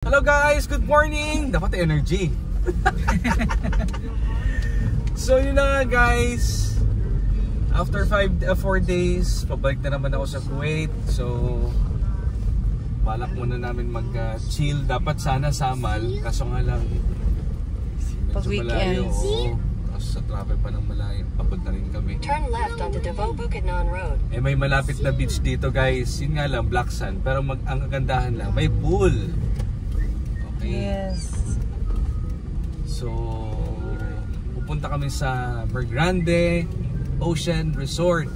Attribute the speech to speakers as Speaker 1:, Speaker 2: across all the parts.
Speaker 1: Hello guys, good morning! Dapat energy. So yun na nga guys, after 4 days, pabalik na naman ako sa Kuwait. So balak muna namin mag-chill. Dapat sana Samal, kaso nga lang
Speaker 2: pag weekends.
Speaker 1: Tapos sa travel pa ng malayo, papunta rin kami.
Speaker 3: Turn left onto Davao Bukidnon Road.
Speaker 1: Eh may malapit na beach dito guys. Yun nga lang, black sand. Pero ang kagandahan lang, may pool. Okay.
Speaker 2: Yes.
Speaker 1: So pupunta kami sa Mergrande Ocean Resort.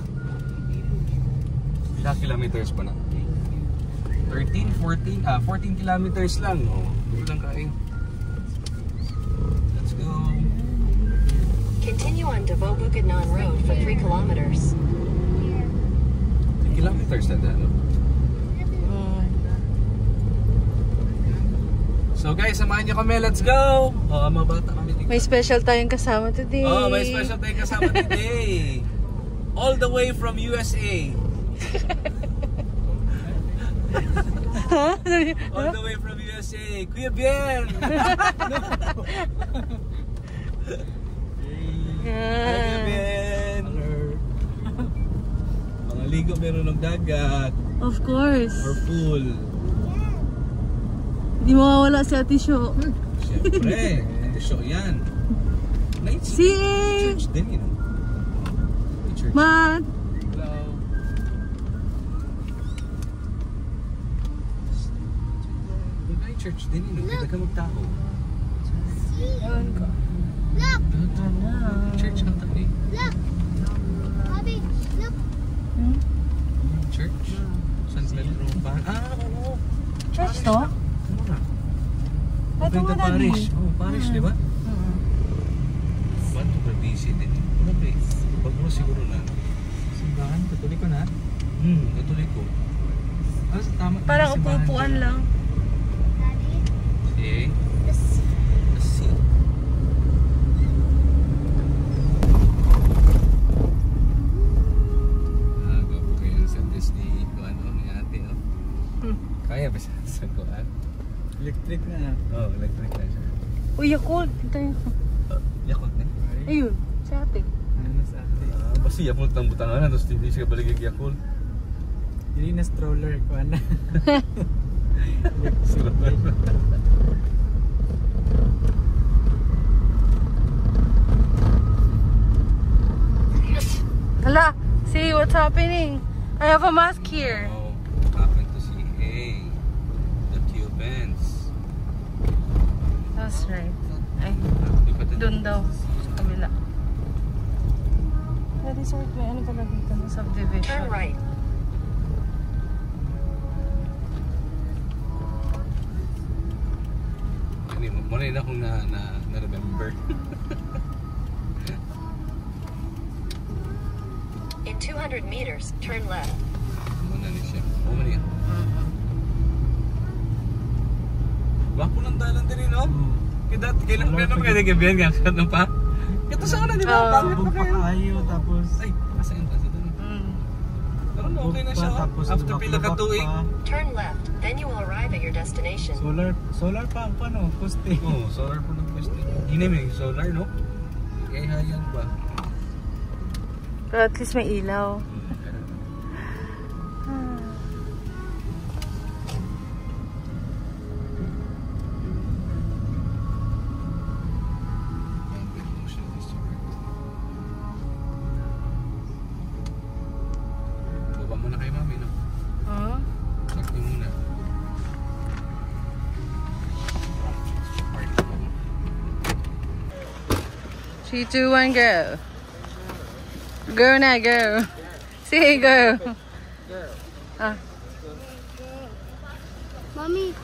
Speaker 1: Ilang kilometers pa na? 13, 14 kilometers lang. Oh, dito lang kayo. Let's go.
Speaker 3: Continue on Davao Bukidnon Road for 3 kilometers.
Speaker 1: 3 kilometers na daan. So guys, samahan niyo kami. Let's go! Oh, mga bata kami dito.
Speaker 2: May special tayong kasama today.
Speaker 1: Oh, may special tayong kasama today. All the way from USA.
Speaker 2: Huh?
Speaker 1: All the way from USA. Kuya Bien! Kuya Bien! Mga ligo meron ng dagat.
Speaker 2: Of course.
Speaker 1: Or pool.
Speaker 2: Hindi mawawala si Ate Sho.
Speaker 1: Siyempre, ito show yan. Night
Speaker 2: Si
Speaker 1: church din, you know. May church.
Speaker 2: Matt.
Speaker 1: Hello. May church din, you know. Kita ka magtao.
Speaker 2: Ewan ko.
Speaker 4: Look!
Speaker 1: Church ang tabi.
Speaker 4: Look! Bobby, look!
Speaker 1: Church? San Pedro ba? Ah, oo.
Speaker 2: Church to? Ito
Speaker 1: Benta
Speaker 2: nga daddy.
Speaker 1: parish. Oh, parish, di ba? Banto Province din. Ano ba eh? Pag mo siguro na.
Speaker 5: Simbahan, Katoliko na?
Speaker 1: Katoliko.
Speaker 5: Ah, tama.
Speaker 2: Parang
Speaker 5: simbahan
Speaker 2: upuan
Speaker 5: dyan.
Speaker 2: lang.
Speaker 4: Daddy,
Speaker 1: Eh,
Speaker 4: the sea.
Speaker 1: let's see. Go po kayo sa Disney. Ano, ni ate, oh. Kaya ba siya sa kuan?
Speaker 5: Electric na.
Speaker 1: Oh, electric na siya.
Speaker 2: Uy, Yakult. Ito yun.
Speaker 1: Yakult na.
Speaker 2: Ayun, si Ate.
Speaker 5: Ano sa ate?
Speaker 1: Basta Yakult ng butangan, tapos hindi siya baligig Yakult.
Speaker 5: Hindi na stroller ko na.
Speaker 2: Hala, see what's happening? I have a mask here.
Speaker 1: Oh, happened to see, hey, the Cubans.
Speaker 2: That's right. Ay,
Speaker 1: Di ba din?
Speaker 2: doon daw. Sa kabila. Sa resort, may ano pala dito na subdivision.
Speaker 3: Turn right.
Speaker 1: Muna yun akong na-remember.
Speaker 3: In 200 meters, turn left.
Speaker 1: Muna ni siya. Muna yan. Bako ng dalan din no? Kailan naman kayo nag-ibiyan ka? Ano pa? Ito sa una, di ba?
Speaker 2: Oo.
Speaker 1: Pangit
Speaker 5: Bug
Speaker 1: pa
Speaker 5: pa
Speaker 1: kayo.
Speaker 5: kayo, tapos
Speaker 1: Ay, nakasain pa sa doon. Pero okay na siya.
Speaker 5: tapos
Speaker 1: After pila ka tuig.
Speaker 3: Turn left, then you will arrive at your destination.
Speaker 5: Solar pa ang pano, poste.
Speaker 1: Oo, solar po ng pwesto. Hindi may solar, no? Kaya hayan pa.
Speaker 2: Pero at least may ilaw.
Speaker 1: Baba muna kay mami, no?
Speaker 2: Huh?
Speaker 1: Sakti muna.
Speaker 2: Three, two, one, go. Go na, go. Say go. Ah,
Speaker 4: Mommy,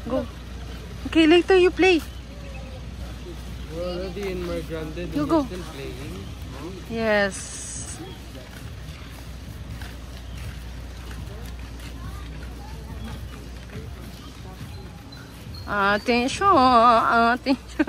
Speaker 2: go. Okay, later you play.
Speaker 5: We're already in Mergrande.
Speaker 2: You go.
Speaker 5: Still playing.
Speaker 2: Yes. Attention, attention.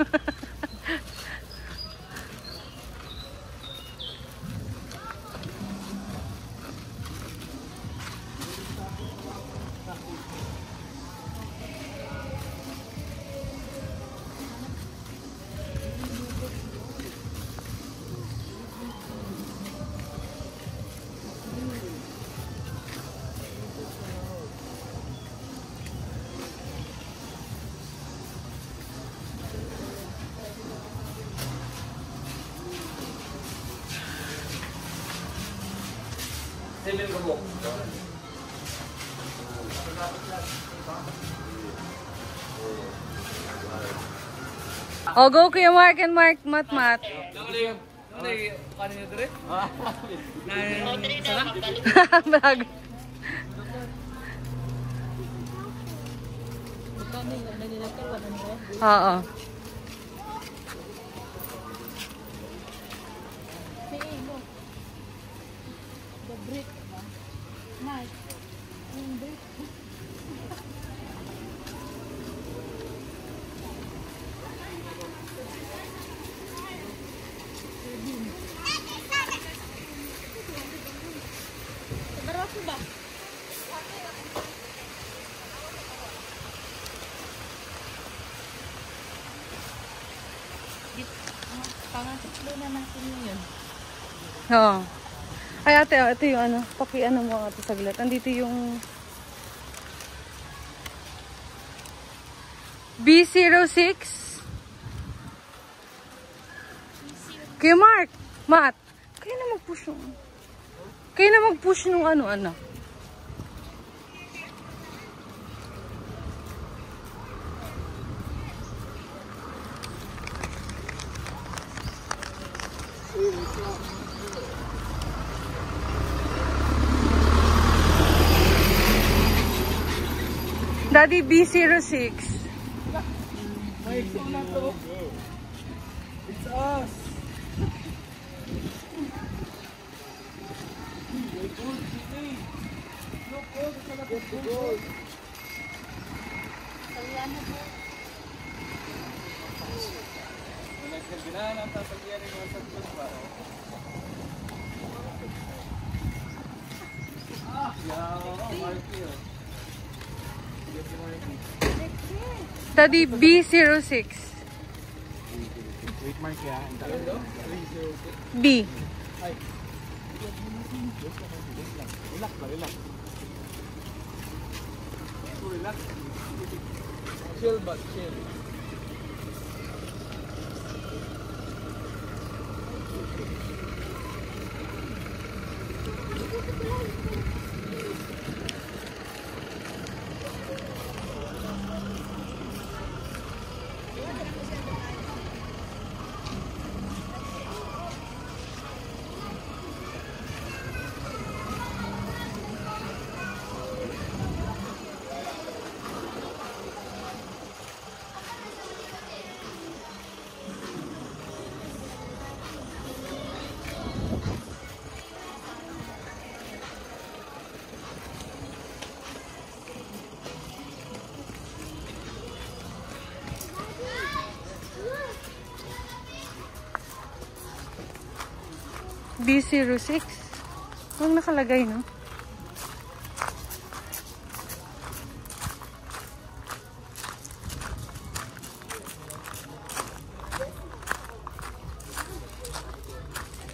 Speaker 2: Oh, go Kuya Mark and Mark, Mat. Bago. Oo. Pangatlo na natin yun. Oo. Ay ate, ito yung ano. Paki-ano mo ate saglit. Andito yung B06. Kuya Mark, Matt, kayo na mag-push yung ano, anak. Daddy B06.
Speaker 5: It's us.
Speaker 2: Daddy B06.
Speaker 5: Wait, Mark, ya.
Speaker 2: B.
Speaker 5: Relax. Chill, but chill.
Speaker 2: B06. Ang nakalagay, no?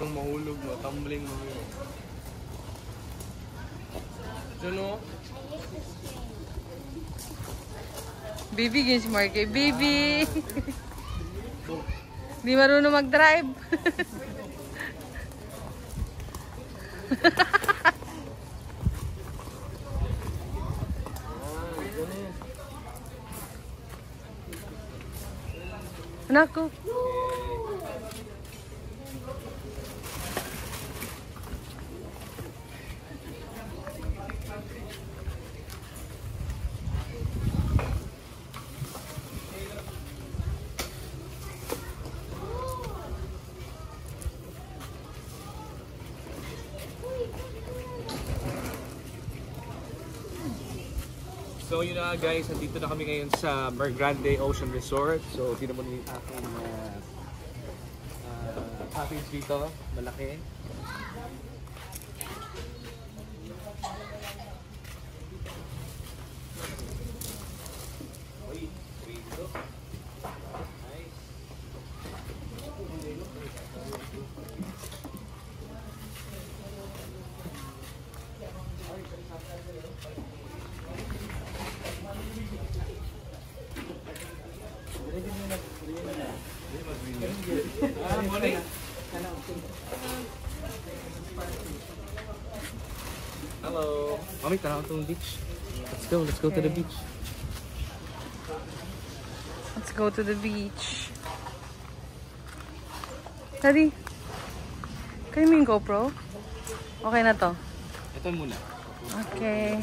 Speaker 5: Ang mahulog mo, tumbling mo yun. Diyan o?
Speaker 2: Baby games, Marky. Baby! Di marunong mag-drive. Anak ko.
Speaker 1: So yun na guys, nandito na kami ngayon sa Mer Grande Ocean Resort. So tingnan mo yung aking package dito, malaki. Kami tanaw tong beach. Let's go to the beach.
Speaker 2: Let's go to the beach. Daddy, kayo mo yung GoPro? Okay na to?
Speaker 1: Ito muna.
Speaker 2: Okay.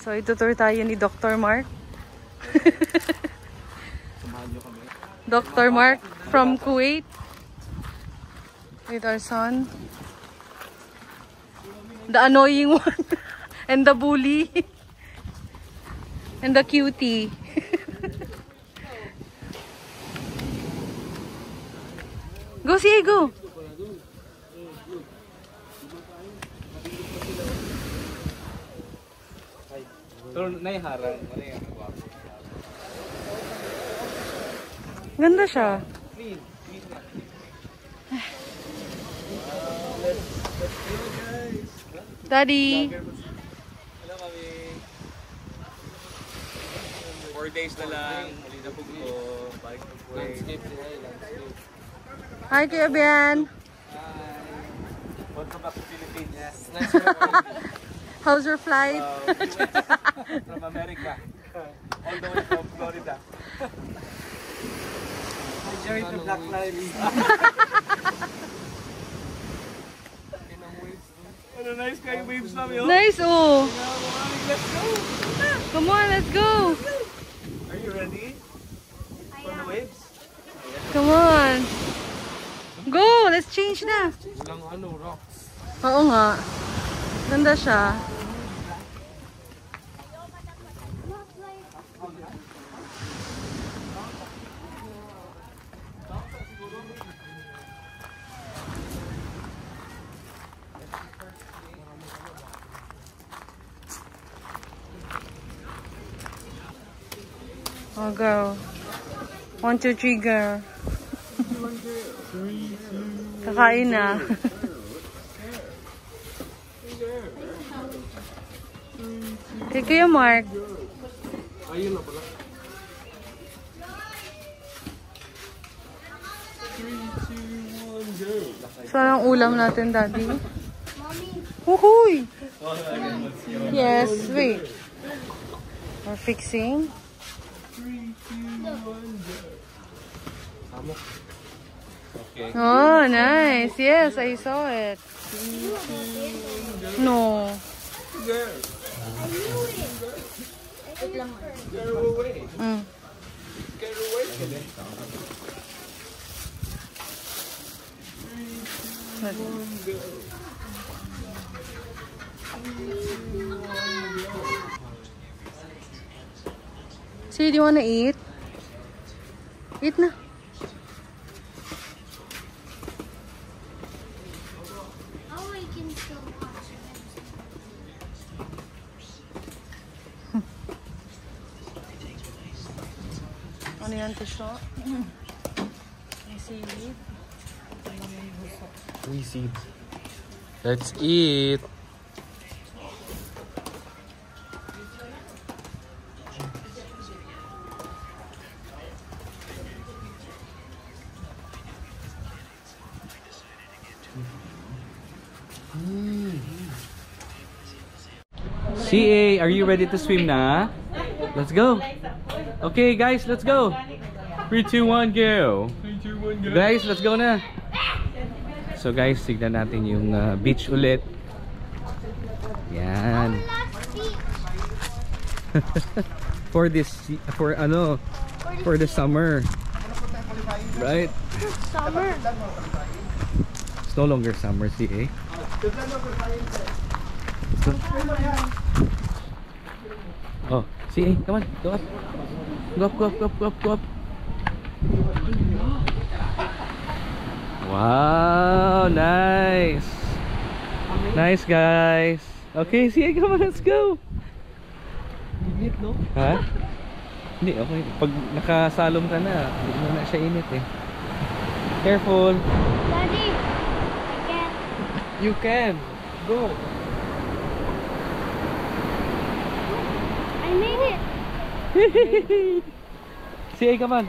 Speaker 2: So, itutur tayo ni Dr. Mark.
Speaker 1: Samahan nyo kami.
Speaker 2: Dr. Mark from Kuwait. With our son. The annoying one. And the bully. And the cutie. Go, CA, go.
Speaker 1: Pero naiharang.
Speaker 2: Ganda siya. Daddy.
Speaker 1: Hello kami. 4 days na lang. Muli na pugto. Balik to Kuwait. Landscape.
Speaker 2: Hi, Kuya Bian.
Speaker 1: Welcome back to Philippines. Yes.
Speaker 2: How's your flight?
Speaker 1: From America. All the way from Florida. Enjoy the Black Lives. Ano nice kayo waves namin, oh.
Speaker 2: Nice, oh.
Speaker 1: Let's go.
Speaker 2: Come on, let's go.
Speaker 1: Are you ready for the waves?
Speaker 2: Come on. Go, let's change na.
Speaker 5: Walang rocks.
Speaker 2: Oo nga. Ganda siya. Oh, girl. 1, 2, 3, girl. Kakain na. Kay Kuya Mark.
Speaker 5: Ayun na pala. 3, 2, 1, go.
Speaker 2: So, anong ulam natin, Daddy? Woohooy! Yes, wait. We're fixing.
Speaker 5: 3, 2, 1, go.
Speaker 1: Okay.
Speaker 2: Oh, nice. Yes, I saw it. No. Mm. So, do you want to eat? Eat na.
Speaker 4: Oh, I can still watch it.
Speaker 2: Ano yan to siya? May seaweed.
Speaker 1: We see. Let's eat. CA, are you ready to swim na? Let's go. Okay, guys, let's go. 3, 2, 1, go.
Speaker 5: 3, 2, 1, go.
Speaker 1: Guys, let's go na. So guys, tignan natin yung beach ulit. Yan. For the summer. Right?
Speaker 4: Summer.
Speaker 1: It's no longer summer, CA. Oh, CA, come on, go up. Go up, go up, go up, go up, go up. Wow, nice. Nice, guys. Okay, CA, come on, let's go.
Speaker 5: Init, no?
Speaker 1: Ha? Hindi, okay. Pag nakasalom ka na, hindi mo na siya init eh. Careful.
Speaker 4: Daddy, I can't.
Speaker 5: You can. Go.
Speaker 4: I made it.
Speaker 1: CA, come on.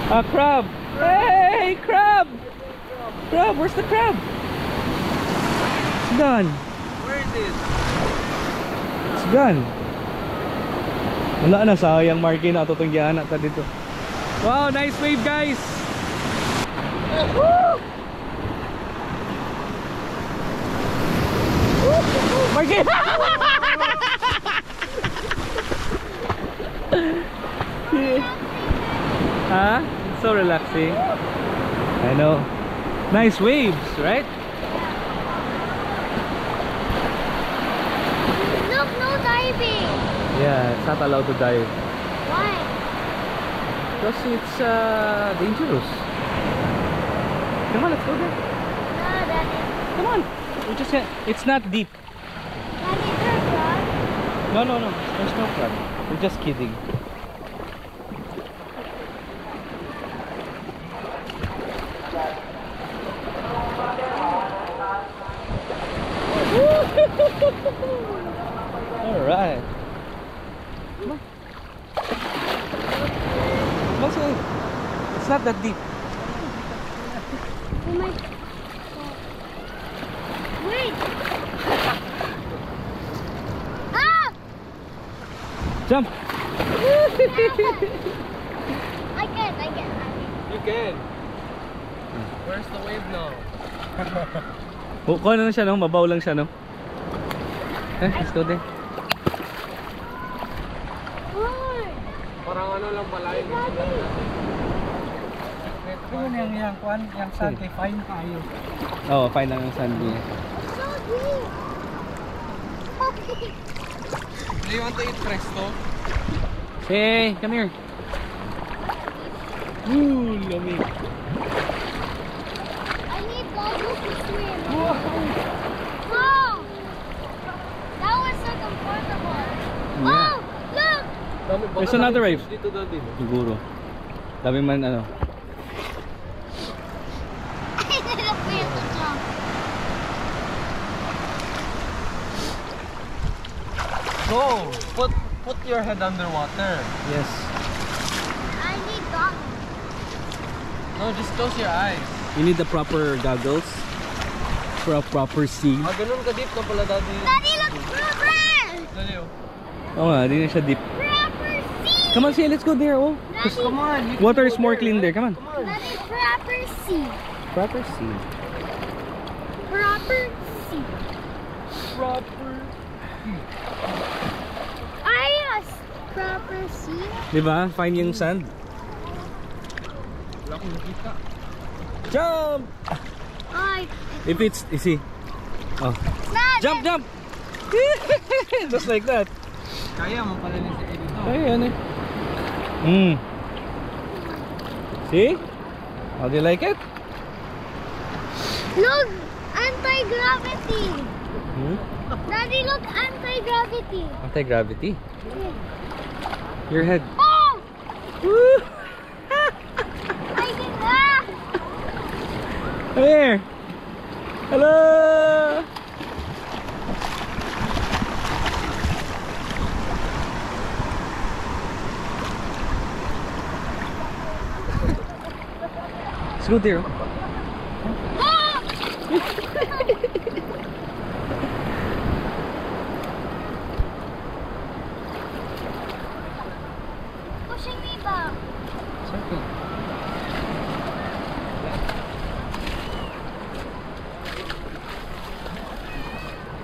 Speaker 1: A crab! Hey, crab! Crab, where's the crab? It's gone.
Speaker 5: Where is it?
Speaker 1: It's gone. Wala na, sayang Marky na tutunggian na ta dito. Wow, nice wave guys. Marky. Huh? It's so relaxing. I know. Nice waves, right?
Speaker 4: Look, no diving.
Speaker 1: Yeah, it's not allowed to dive
Speaker 4: Why?
Speaker 1: because it's dangerous. Come on, let's go there.
Speaker 4: No, Daddy.
Speaker 1: Come on. We just it's not deep.
Speaker 4: Daddy, there's one.
Speaker 1: No. There's no crab. We're just kidding. All right. Come on. Come on, say. It's not that deep.
Speaker 4: Oh my. Wait. Ah!
Speaker 1: Jump.
Speaker 4: I can.
Speaker 5: You can. Where's the wave now?
Speaker 1: Kuha na siya, no? Mabaw lang siya, no? Let's go there.
Speaker 5: Parang ano lang pala yun.
Speaker 6: Ito yung kwan, yung Sunday, fine tayo.
Speaker 1: Oo, fine lang ang Sunday.
Speaker 4: So deep.
Speaker 5: Do you want to eat presto?
Speaker 1: Hey, come here. Ooh, lamig.
Speaker 4: I need goggles to swim. Wow. That was so comfortable.
Speaker 1: Yeah.
Speaker 4: Oh, look.
Speaker 1: There's another wave.
Speaker 5: Dito daw din.
Speaker 1: Siguro. Dami man ano.
Speaker 4: I need a place to jump.
Speaker 5: Go! Put your head underwater.
Speaker 1: Yes.
Speaker 4: I need goggles.
Speaker 5: No, just close your eyes.
Speaker 1: You need the proper goggles for a proper sea.
Speaker 5: Ah, ganun ka deep na pala daddy.
Speaker 4: Daddy, look, proper.
Speaker 5: Dali oh.
Speaker 1: Oo nga, di na siya deep.
Speaker 4: Proper sea.
Speaker 1: Come on, Sia, let's go there. Oh.
Speaker 4: Daddy,
Speaker 5: Come on. You
Speaker 1: Water
Speaker 5: can
Speaker 1: is
Speaker 5: go
Speaker 1: more
Speaker 5: there,
Speaker 1: clean
Speaker 5: right?
Speaker 1: there. Come on.
Speaker 5: Come on.
Speaker 4: Daddy, proper sea.
Speaker 1: Proper sea.
Speaker 4: Proper sea.
Speaker 5: Proper.
Speaker 4: Ayos. Proper sea.
Speaker 1: Diba? Fine yung sand.
Speaker 5: Wala akong nakita.
Speaker 1: Jump!
Speaker 4: Ay,
Speaker 1: If it's, you see. Oh.
Speaker 4: Dad,
Speaker 1: Jump, jump! Just like that.
Speaker 5: Kaya mo pala ni si Eddie.
Speaker 1: Ay, ano eh. See? How do you like it?
Speaker 4: look, anti-gravity.
Speaker 1: Hmm?
Speaker 4: Daddy, look, anti-gravity.
Speaker 1: Anti-gravity. Your head.
Speaker 4: Oh!
Speaker 1: Woo!
Speaker 4: I did that.
Speaker 1: Come here. Hello. Let's go there.
Speaker 4: Oh! Pushing me back.
Speaker 1: It's okay.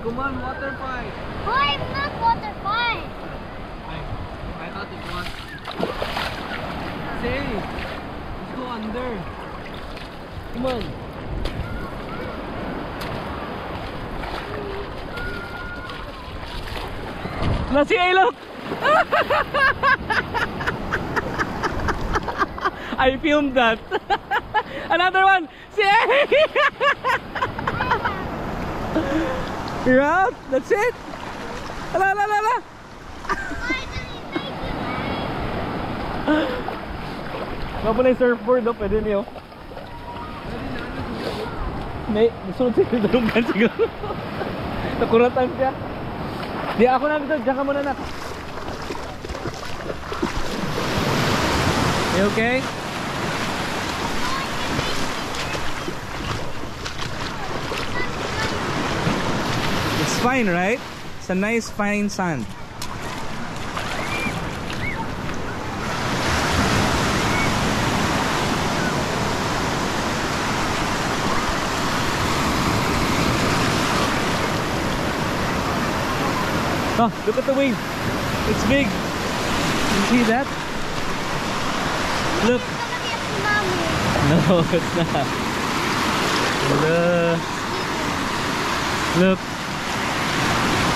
Speaker 5: Come on, water fight.
Speaker 4: Oh, it's not water fight.
Speaker 5: I thought it was. Say, let's go under. Come on.
Speaker 1: Nasi A, look! I filmed that. Another one. Si A! You're out. That's it. La la la la. Mga na yung surfboard, oh. Pwede niyo. May, gusto ko siya dalungan siguro. Nakuratan siya. Di ako na dito, diyan ka muna na. You okay? fine, right? It's a nice fine sand. Oh, look at the wave. It's big. You see that? Look.
Speaker 4: It's gonna be a tsunami.
Speaker 1: No, it's not. Look.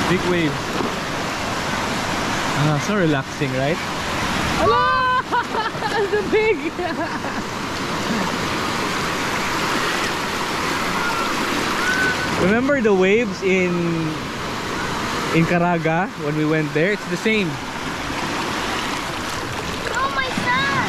Speaker 1: Big wave. Ah, so relaxing, right? Hello! So big! Remember the waves in Caraga when we went there? It's the same.
Speaker 4: Oh, my son!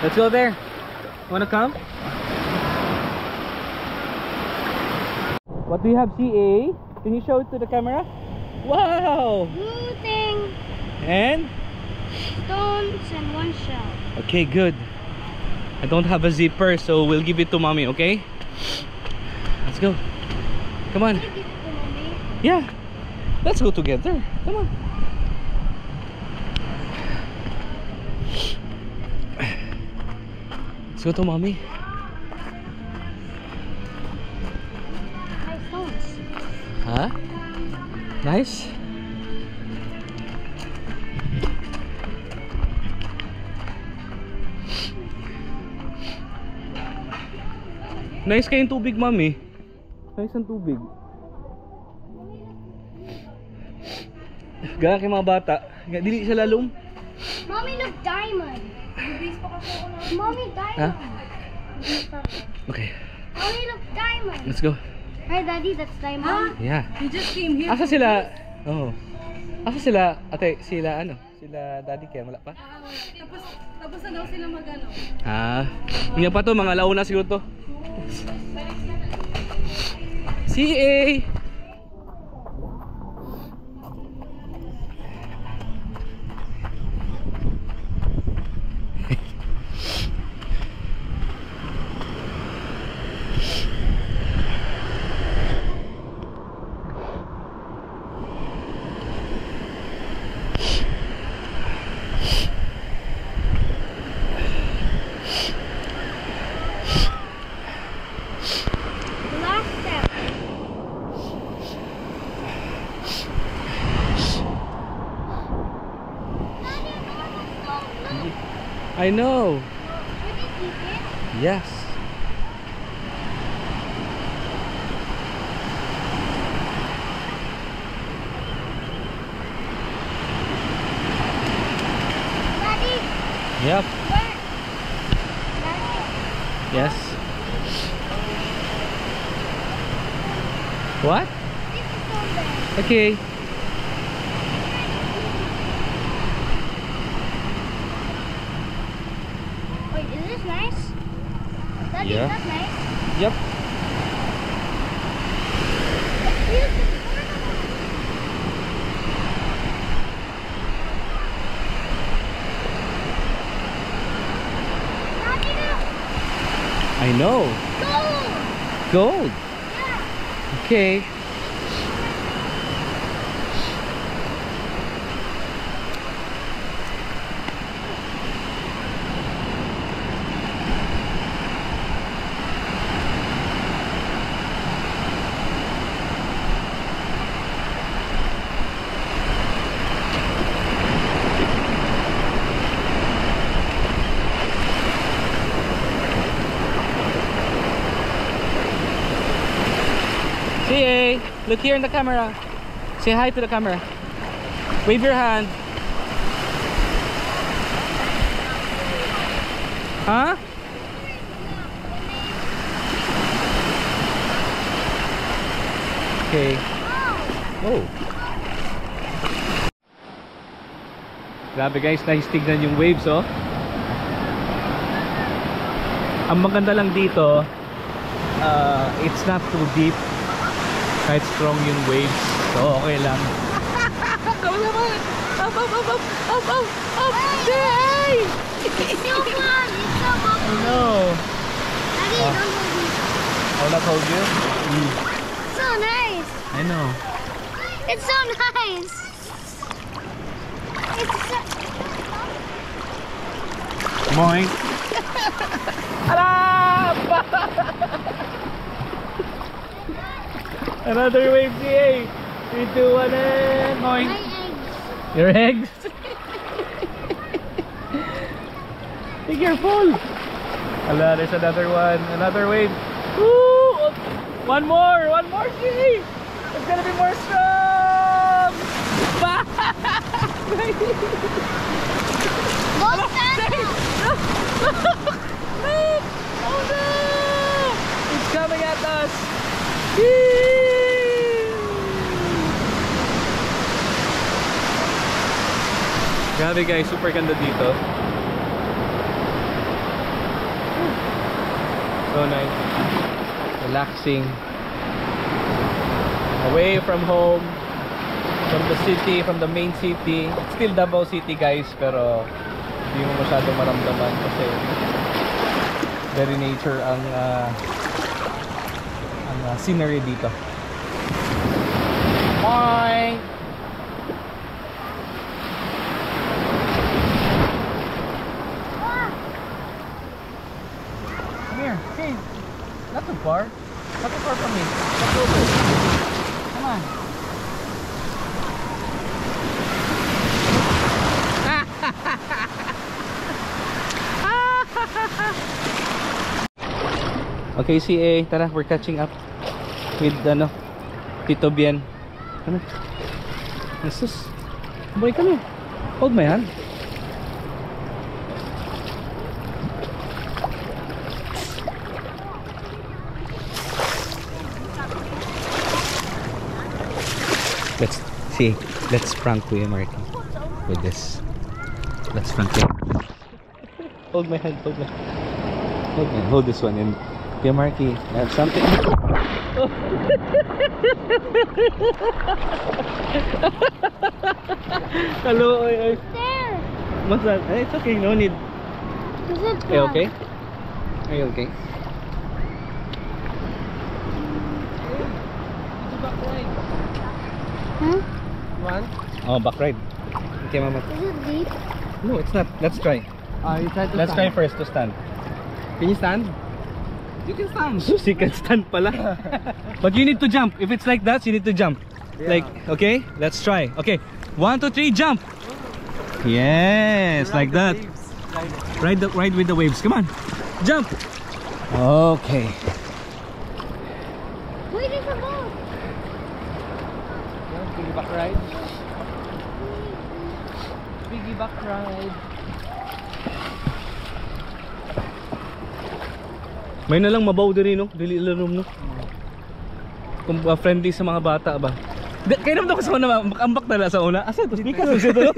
Speaker 1: Let's go there. Wanna come? What do you have, CA? Can you show it to the camera? Wow!
Speaker 4: Blue thing,
Speaker 1: And?
Speaker 4: stones, and one shell.
Speaker 1: Okay, good. I don't have a zipper, so we'll give it to mommy, okay? Let's go. Come on.
Speaker 4: Can you give it to mommy?
Speaker 1: Yeah. Let's go together. Come on. Let's go to mommy.
Speaker 4: Nice stones.
Speaker 1: Huh? Nice. Nice kayong tubig, mommy. Nice ang tubig. Gana kay mga bata. Dili siya lalong.
Speaker 4: Mommy, look, diamond. Mommy, diamond.
Speaker 1: Huh? Okay.
Speaker 4: Mommy, look, diamond.
Speaker 1: Let's go.
Speaker 4: Right, Daddy, that's diamond.
Speaker 1: Yeah.
Speaker 2: You just came here.
Speaker 1: Asa sila? Oh. Asa sila? Ate, sila ano? Sila Daddy Ken, wala pa?
Speaker 2: Tapos na daw sila magano.
Speaker 1: Ah. Hindi pa to, mga launa siguro to. CA.
Speaker 4: The last step. Daddy, a normal stone, look.
Speaker 1: I know.
Speaker 4: Did they keep it?
Speaker 1: Yes.
Speaker 4: Daddy,
Speaker 1: Yep.
Speaker 4: where? Daddy,
Speaker 1: Yes. What?
Speaker 4: this is stone there.
Speaker 1: Okay.
Speaker 4: Wait, is this nice? Daddy,
Speaker 1: Yeah.
Speaker 4: is that nice?
Speaker 1: Yep.
Speaker 4: It's beautiful. Daddy, look.
Speaker 1: I know.
Speaker 4: Gold.
Speaker 1: Gold.
Speaker 4: Yeah.
Speaker 1: Okay. Look here in the camera. Say hi to the camera. Wave your hand. Huh? Okay. Oh. Grabe guys, nice tignan yung waves oh. Ang maganda lang dito, it's not too deep. Kahit strong yung waves, so okay lang. Come on! Up! Yay!
Speaker 4: It's so fun. It's so fun.
Speaker 1: I know.
Speaker 4: Daddy, don't hold me.
Speaker 1: I'll not hold you?
Speaker 4: So nice.
Speaker 1: I know.
Speaker 4: It's so nice. It's so...
Speaker 1: Moink! Another wave, CA. 3, 2, 1, and moink.
Speaker 4: My eggs.
Speaker 1: Your eggs? Be careful. Hala, there's another one. Another wave. Woo! One more, CA. It's gonna be more strong.
Speaker 4: Go stand up.
Speaker 1: Oh no! It's coming at us. Grabe guys, super ganda dito. So nice. Relaxing. Away from home, from the city, from the main city. It's still Davao City guys, pero hindi mo masyadong maramdaman kasi very nature ang scenery dito. Bye! Come here, hey, not too far from me. Come closer. Come on. Okay, CA, tara, we're catching up with Tito Bien. Ano? Jesus. Boy, come here. Hold my hand. Let's prank Kuya Marky with this. Let's prank him. Hold my hand, hold this one and Kuya Marky, I have something. Hello,
Speaker 4: There.
Speaker 1: what's that? It's okay, no need.
Speaker 4: Is it
Speaker 1: Are you okay? Are you okay?
Speaker 4: Huh?
Speaker 6: One.
Speaker 1: Oh, back ride. Okay, mama.
Speaker 4: Is it deep?
Speaker 1: No, it's not. Let's try.
Speaker 6: You try to
Speaker 1: Let's try
Speaker 6: stand.
Speaker 1: first to stand.
Speaker 6: Can you stand? You can stand.
Speaker 1: Susi can stand pala. But you need to jump. If it's like that, you need to jump.
Speaker 6: Yeah.
Speaker 1: Like, okay? Let's try. Okay. 1, 2, 3, jump. Yes, like that. Ride with the waves. Come on. Jump. Okay.
Speaker 4: Waiting for both.
Speaker 6: Piggyback ride. Piggyback ride.
Speaker 1: May nalang mabaw diri no. Dili ilarom no. Kung friendly sa mga bata ba. Kaya naman ako sa una, ambak na sa una. Asa ito? Speakers dito.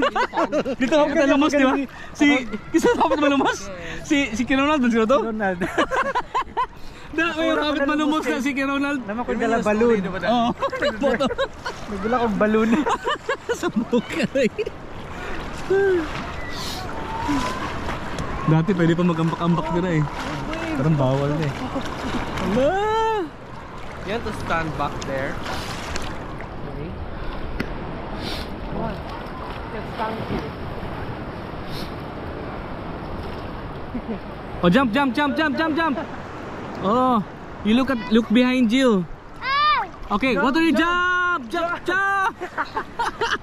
Speaker 1: Dito ako kita lumos, di ba? Kisa dapat malumos? Si Ronald dun sila to?
Speaker 6: Ronald.
Speaker 1: May dapat malumos na si Ronald.
Speaker 6: Naman ko dala balloon.
Speaker 1: Oo.
Speaker 6: Nagula kong balloon.
Speaker 1: Sa buka eh. Dati pwede pa mag-ambak-ambak nila eh. Parang bawal na eh.
Speaker 6: You have to stand back there. Okay. What? Just stand here.
Speaker 1: Oh, jump. Oh, you look behind you.
Speaker 4: Ah!
Speaker 1: Okay, what are you jump?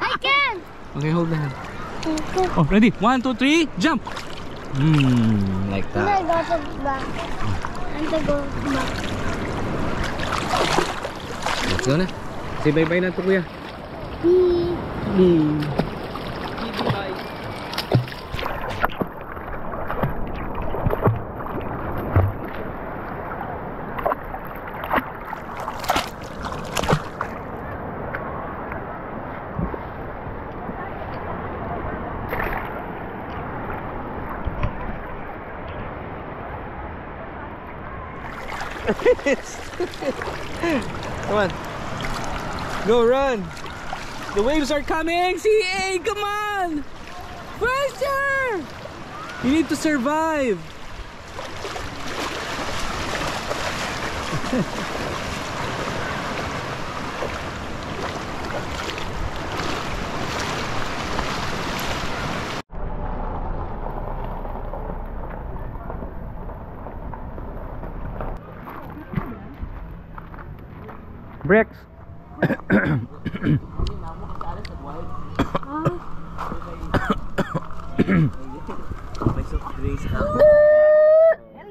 Speaker 4: I can!
Speaker 1: Okay, hold the hand. Oh, ready? 1, 2, 3, jump. Like
Speaker 4: And
Speaker 1: that.
Speaker 4: I got the back. And I go back.
Speaker 1: Let's go na. Say bye-bye na to, kuya. Come on. Go run. The waves are coming. CA, come on. Faster. You need to survive. Bricks.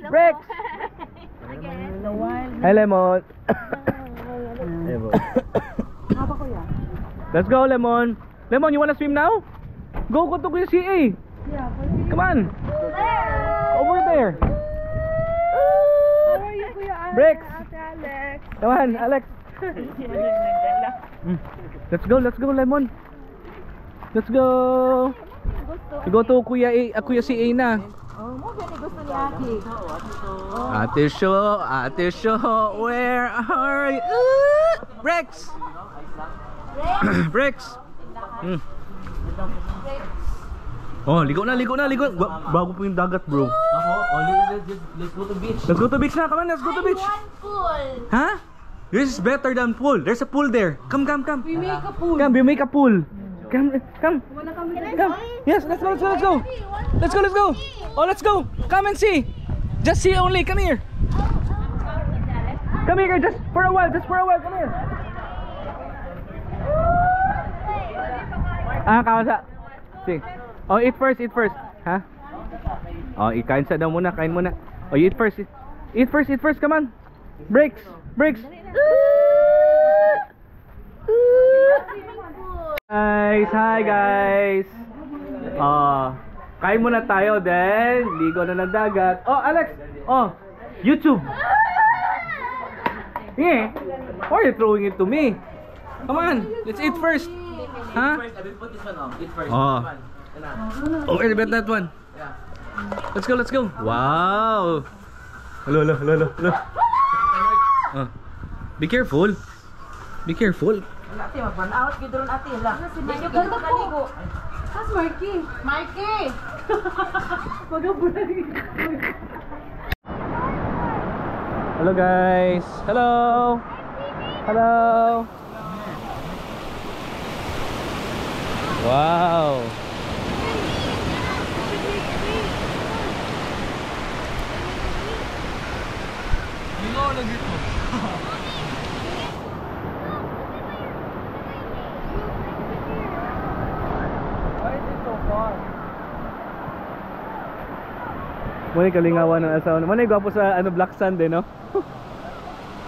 Speaker 1: Bricks. Hi, Lemon. Let's go, Lemon. Lemon, you wanna swim now? Go to Kuya CA. Come on. Over there. Bricks. Come on, Alex. Let's go, Lemon. Let's go. We go to Kuya CA na. Ate Show, where are you? Rex. Rex. Oh, ligo na. Bago po yung dagat, bro.
Speaker 5: Let's go to beach.
Speaker 1: Let's go to beach na. Come on, let's go to beach. Huh? This is better than pool. There's a pool there. Come.
Speaker 2: We make a pool.
Speaker 1: Come, we make a pool. Come. Yes, let's go. Let's go. Oh, let's go. Come and see. Just see only. Come here. Come here, just for a while. Come here. Kawasa. See. Oh, eat first. Huh? Oh, kain sa daw muna. Oh, you eat first. Eat first. Come on. Breaks. Hi guys. Kain muna tayo then ligo na ng dagat. Oh, Alex. Oh, YouTube. Yeah. Why are you throwing it to me? Come on, let's eat first. Huh?
Speaker 5: Put this one on. Eat first.
Speaker 1: Oh, I bet that one. Let's go. Wow. Hello. Be careful.
Speaker 7: Ate, mag-run out. Gidron ate. Medyo ganda po.
Speaker 2: That's Mikey.
Speaker 1: Hello guys. Hello. Wow. Muna kalingawan ng asawa. Muna gwapo sa Black Sand no?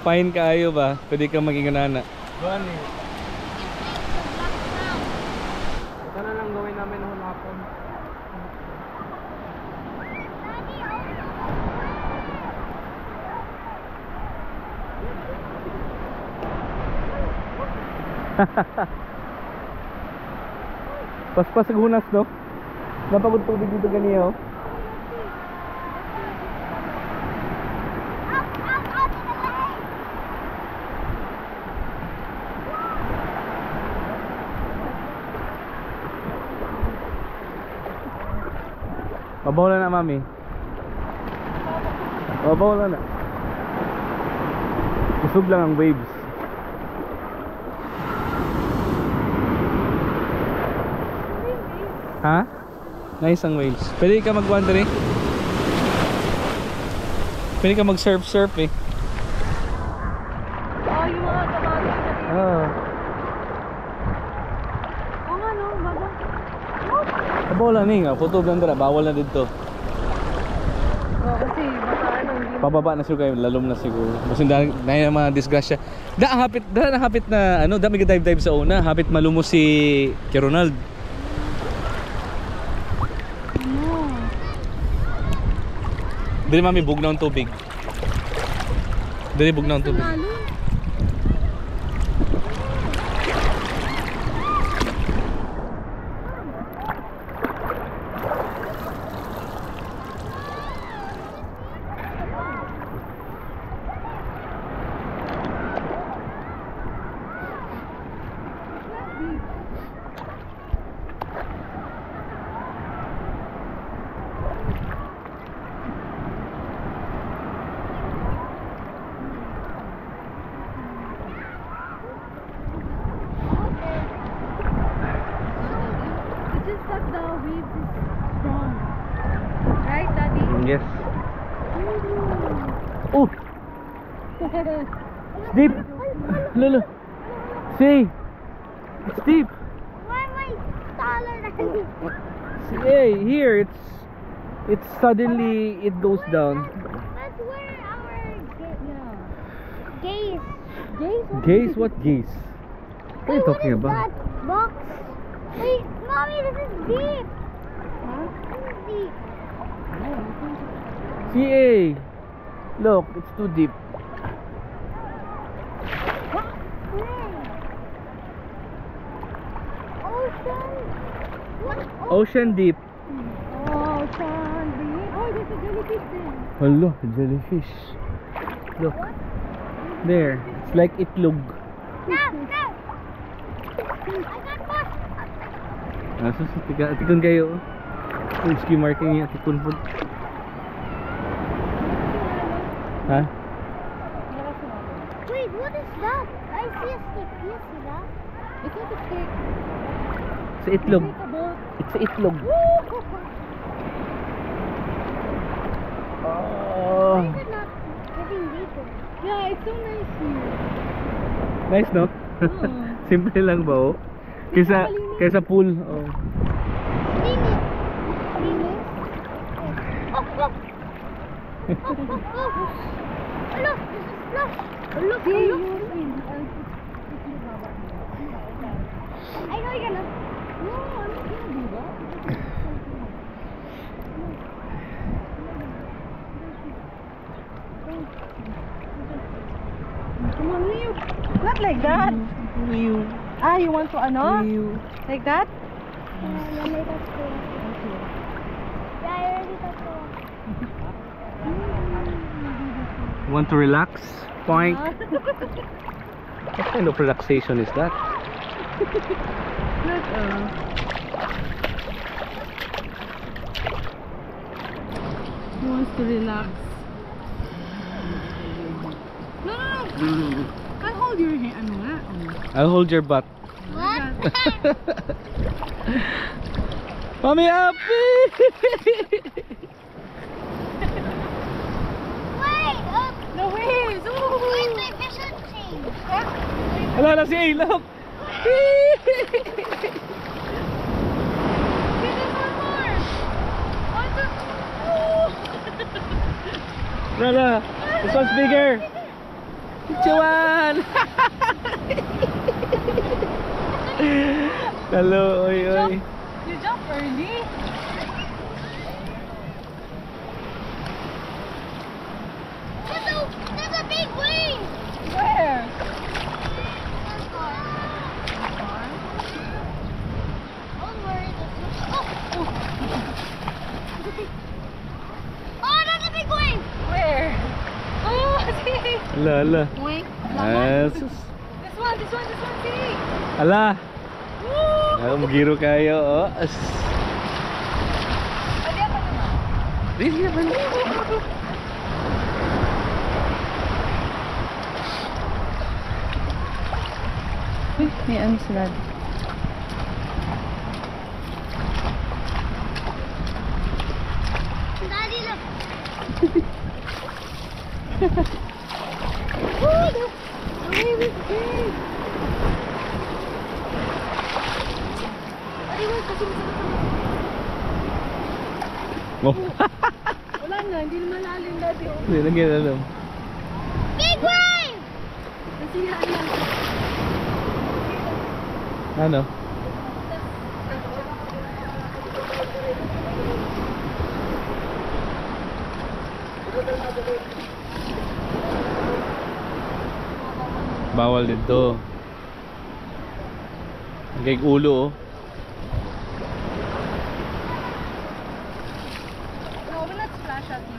Speaker 1: Fine kaayo ba? Pwede kang maging nana.
Speaker 5: Gani. Ito na lang gawin namin noong hapon.
Speaker 1: Paspas sa gunas no? Napagod tubig dito ganiyo. Mabaw na mami. Mabaw na. Kusog lang ang waves. Ha? Nice ang waves. Pwede ka mag-wandering? Pwede ka mag-surf eh.
Speaker 2: Oh, yung mga kamagay na dito.
Speaker 1: Oo.
Speaker 2: Oo nga no, bago.
Speaker 1: Mabaw lang nga. Putog lang dala. Bawal na dito.
Speaker 2: Oh, kasi baka hindi
Speaker 1: Pababa na siguro kayo, lalom na siguro. Kasi dahil na mga disgrasya. Ang hapit na ano, dami dive sa una, hapit malumos si Ronald. Dili mami bugnaw ang tubig. Dili bugnaw ang tubig.
Speaker 2: Right, Daddy?
Speaker 1: Yes. Oh! It's deep! Lolo! See! It's deep!
Speaker 4: Why am I taller than you?
Speaker 1: Hey, here it's suddenly it goes down.
Speaker 4: That's where our gaze.
Speaker 1: Gaze? What gaze? What are you talking about?
Speaker 4: That box? Wait, mommy, this is deep. Huh? This is deep.
Speaker 1: CA! Look, it's too deep.
Speaker 4: Ocean. What?
Speaker 1: Ocean deep.
Speaker 4: Ocean deep. Oh, there's a jellyfish there.
Speaker 1: Hello, jellyfish. Look. There. It's like itlog.
Speaker 4: No, no. I got one.
Speaker 1: Asus, tikon kayo. Rescue marking niya, tikon po. Ha?
Speaker 4: Wait, what is that? I see a stick. Do you see that?
Speaker 2: It's not a stick.
Speaker 1: It's itlog.
Speaker 2: It's a boat.
Speaker 1: It's itlog. Oh.
Speaker 4: Why is it not getting deeper?
Speaker 2: Yeah, it's so nice here.
Speaker 1: Nice, no? Simple lang ba, oh? Kaysa pool. Oh.
Speaker 4: Clean it. Clean it. Oh, look. Oh, look, this is flush. Oh, look,
Speaker 2: See,
Speaker 4: oh, look. I know you're gonna.
Speaker 2: No, I'm not gonna do that. Come on, Leo. Not like that.
Speaker 1: Leo.
Speaker 2: Ah, you want to ano?
Speaker 1: Leo.
Speaker 2: Like that?
Speaker 4: Yeah, I already touched it.
Speaker 1: Want to relax? Point. What kind of relaxation is that?
Speaker 2: Look, he wants to relax. No, no, no. I'll hold your hand. Ano nga?
Speaker 1: I'll hold your butt.
Speaker 4: What?
Speaker 1: Mommy up!
Speaker 4: Wait!
Speaker 2: The waves!
Speaker 4: Wait, my vision changed.
Speaker 1: Hello, na si A, look! Rala, this one's bigger. Chuan! Hello, oy, oy.
Speaker 2: You jump early?
Speaker 4: There's a big wave!
Speaker 2: Where?
Speaker 4: Don't worry, oh, that's a big wave!
Speaker 2: Where? Oh, see?
Speaker 1: Ala, ala.
Speaker 2: Wait.
Speaker 1: Yes.
Speaker 2: This one, see?
Speaker 1: Ala. Magiro kayo, oh. Really naman.
Speaker 2: May ano sila.
Speaker 4: Daddy, look! The wave is big!
Speaker 1: Oh.
Speaker 2: Wala na, hindi na malalim dati.
Speaker 1: Hindi na ginalam.
Speaker 4: Big wave!
Speaker 2: Nasiyaan lang.
Speaker 1: Ano? Bawal dito. Gayg ulo oh.
Speaker 2: No, we'll not splash at you.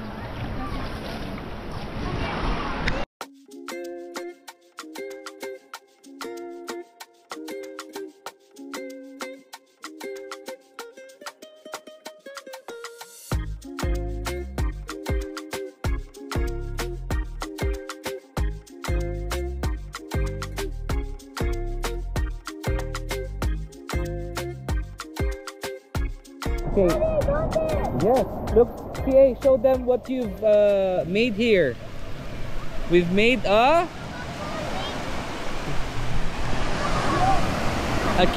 Speaker 1: Okay. Yes. Look, PA, show them what you've made here. We've made a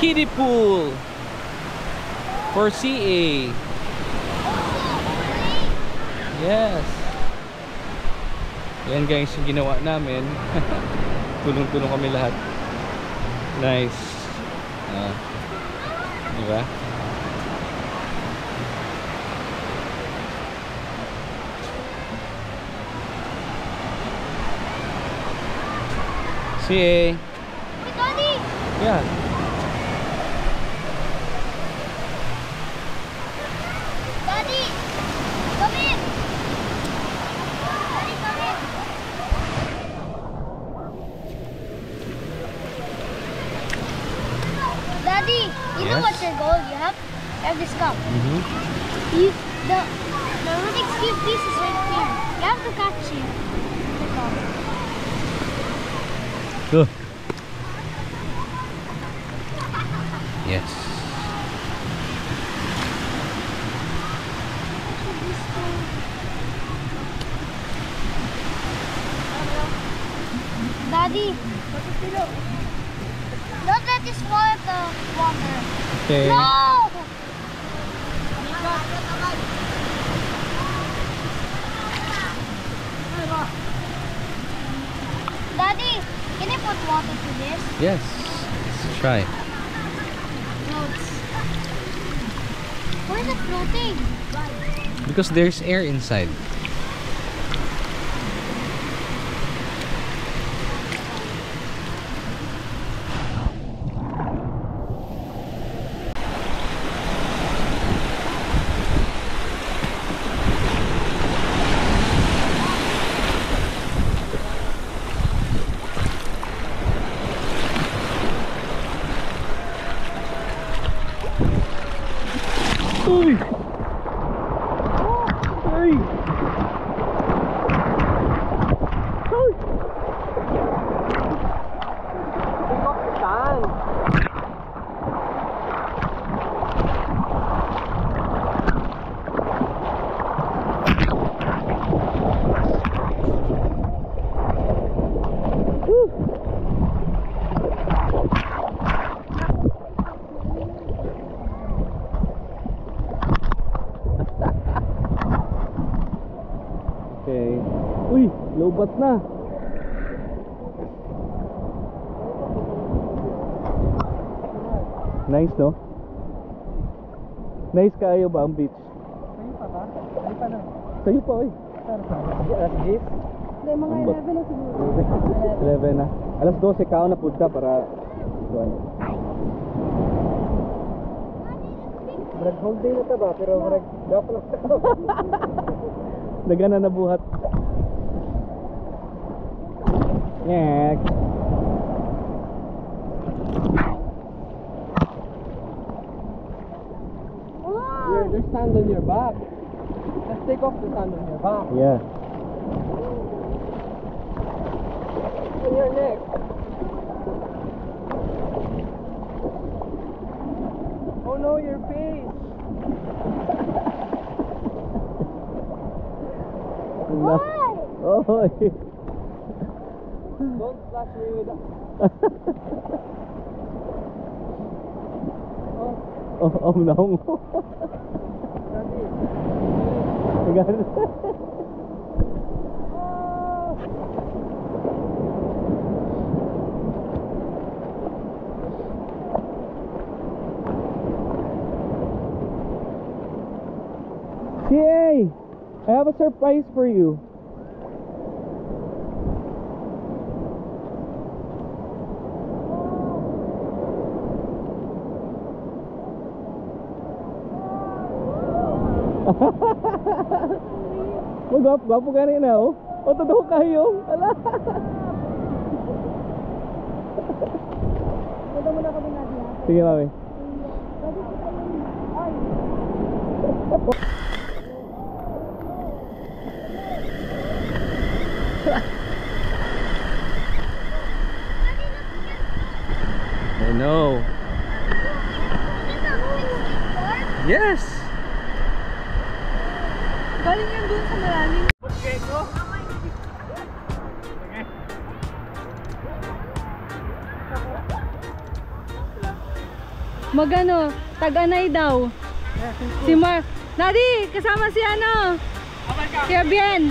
Speaker 1: kiddie pool for CA. Yes. Yan guys yung ginawa namin. Tulong-tulong kami lahat. Nice. Diba? CA.
Speaker 4: Wait, Daddy!
Speaker 1: Yeah.
Speaker 4: Daddy! Come in! Daddy, come in! Daddy, you know
Speaker 1: Yes?
Speaker 4: what's your goal? You have this cup. The Rubik's Cube piece is right here. You have to catch it. The cup.
Speaker 1: Go. Yes.
Speaker 4: Daddy, don't let this fall at the water.
Speaker 1: Okay.
Speaker 4: No! Daddy, can you put water to this?
Speaker 1: Yes. Let's try.
Speaker 4: Floats. Why is it floating?
Speaker 1: Because there's air inside. Uy! Ay! Ay! Okay. Uy, lobat na. Nice, no? Nice kayo ba ang beach?
Speaker 6: Sa'yo pa ba? Sa'yo pa na.
Speaker 1: Sa'yo pa, oy.
Speaker 6: Alas 10?
Speaker 2: Hindi, mga
Speaker 1: Ambot.
Speaker 2: 11 na siguro.
Speaker 1: 11 na. Alas 12 kao na punta para kuan.
Speaker 6: Brag whole day na ta ba? Pero brag dapat lang ta.
Speaker 1: Nagana na buhat. Ngek.
Speaker 6: There's sand on your back. Let's take off the sand on your back.
Speaker 1: Yeah.
Speaker 6: On your neck. Oh no, your face.
Speaker 4: Why?
Speaker 1: Oh.
Speaker 6: Don't splash me with that.
Speaker 1: Oh no. CA, I have a surprise for you. Gwapo ka rin na, oh. O, totoo kayo. Ala.
Speaker 2: Pwede mo na kami natin, ha?
Speaker 1: Sige, mami.
Speaker 2: Pwede ko tayo. Ay.
Speaker 1: I know. Yes.
Speaker 2: Galing yan dun sa malalim. Magano, Taganay daw. Si Mar. Daddy, kasama si ano? Si Abien.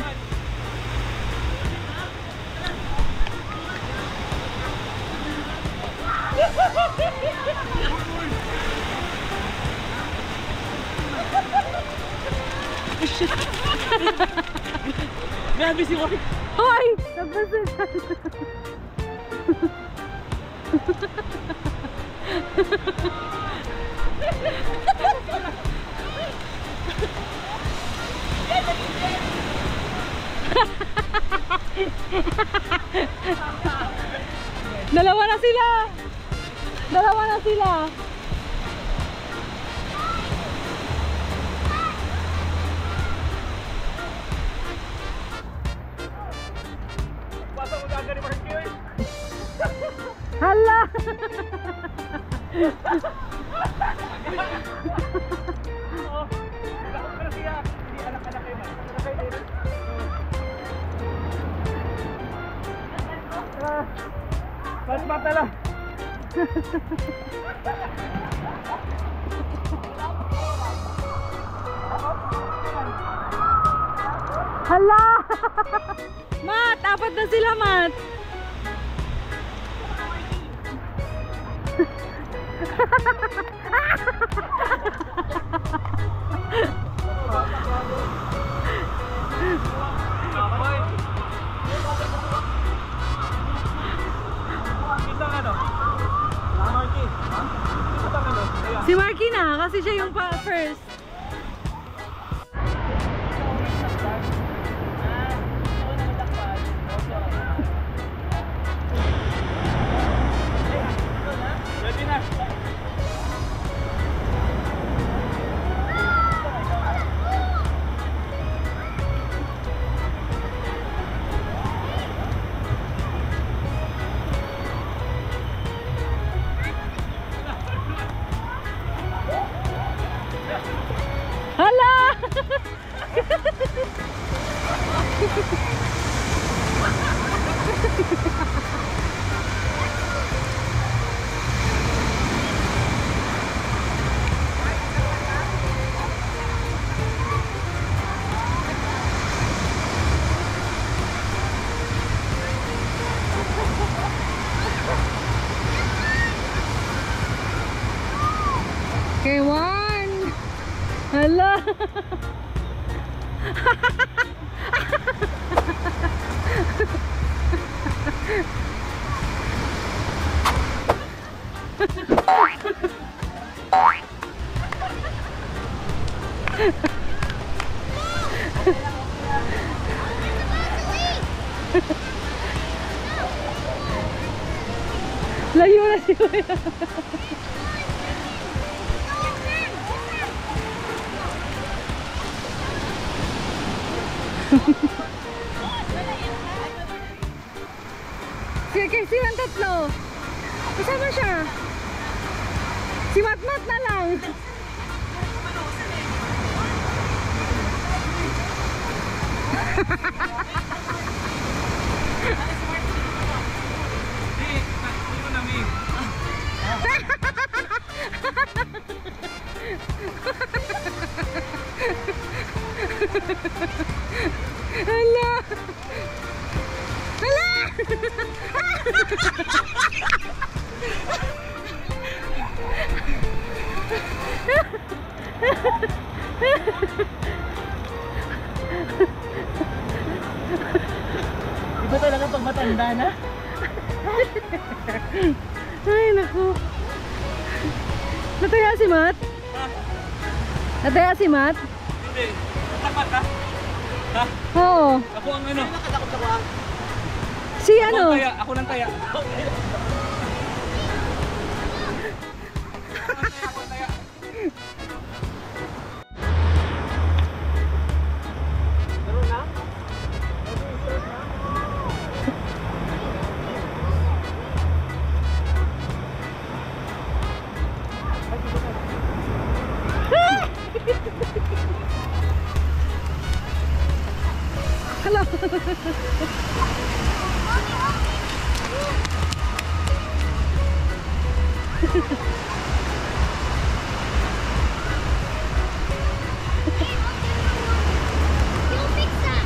Speaker 1: Grabe si Mark.
Speaker 2: Hoy! Nabasin. Dalawa na sila. Dalawa na sila. Hala!
Speaker 1: Mas mata lang.
Speaker 2: Hala! Mat! Apat na sila, Mat! Si Marky na, kasi siya yung first. Hala! K1! Hala! Layo na si Kuya. Sige, silang tatlo. Kasama siya. Si Matmat na lang. Hala! Hala!
Speaker 7: Iba talaga pag matanda na.
Speaker 2: Ay, naku. Nataya si Matt? Nataya si Matt?
Speaker 1: Hindi. Tapat ha? Ha?
Speaker 2: Oo.
Speaker 1: Ako ang ano?
Speaker 2: Si ano?
Speaker 1: Ako nang taya.
Speaker 2: Hello.
Speaker 4: You'll fix that.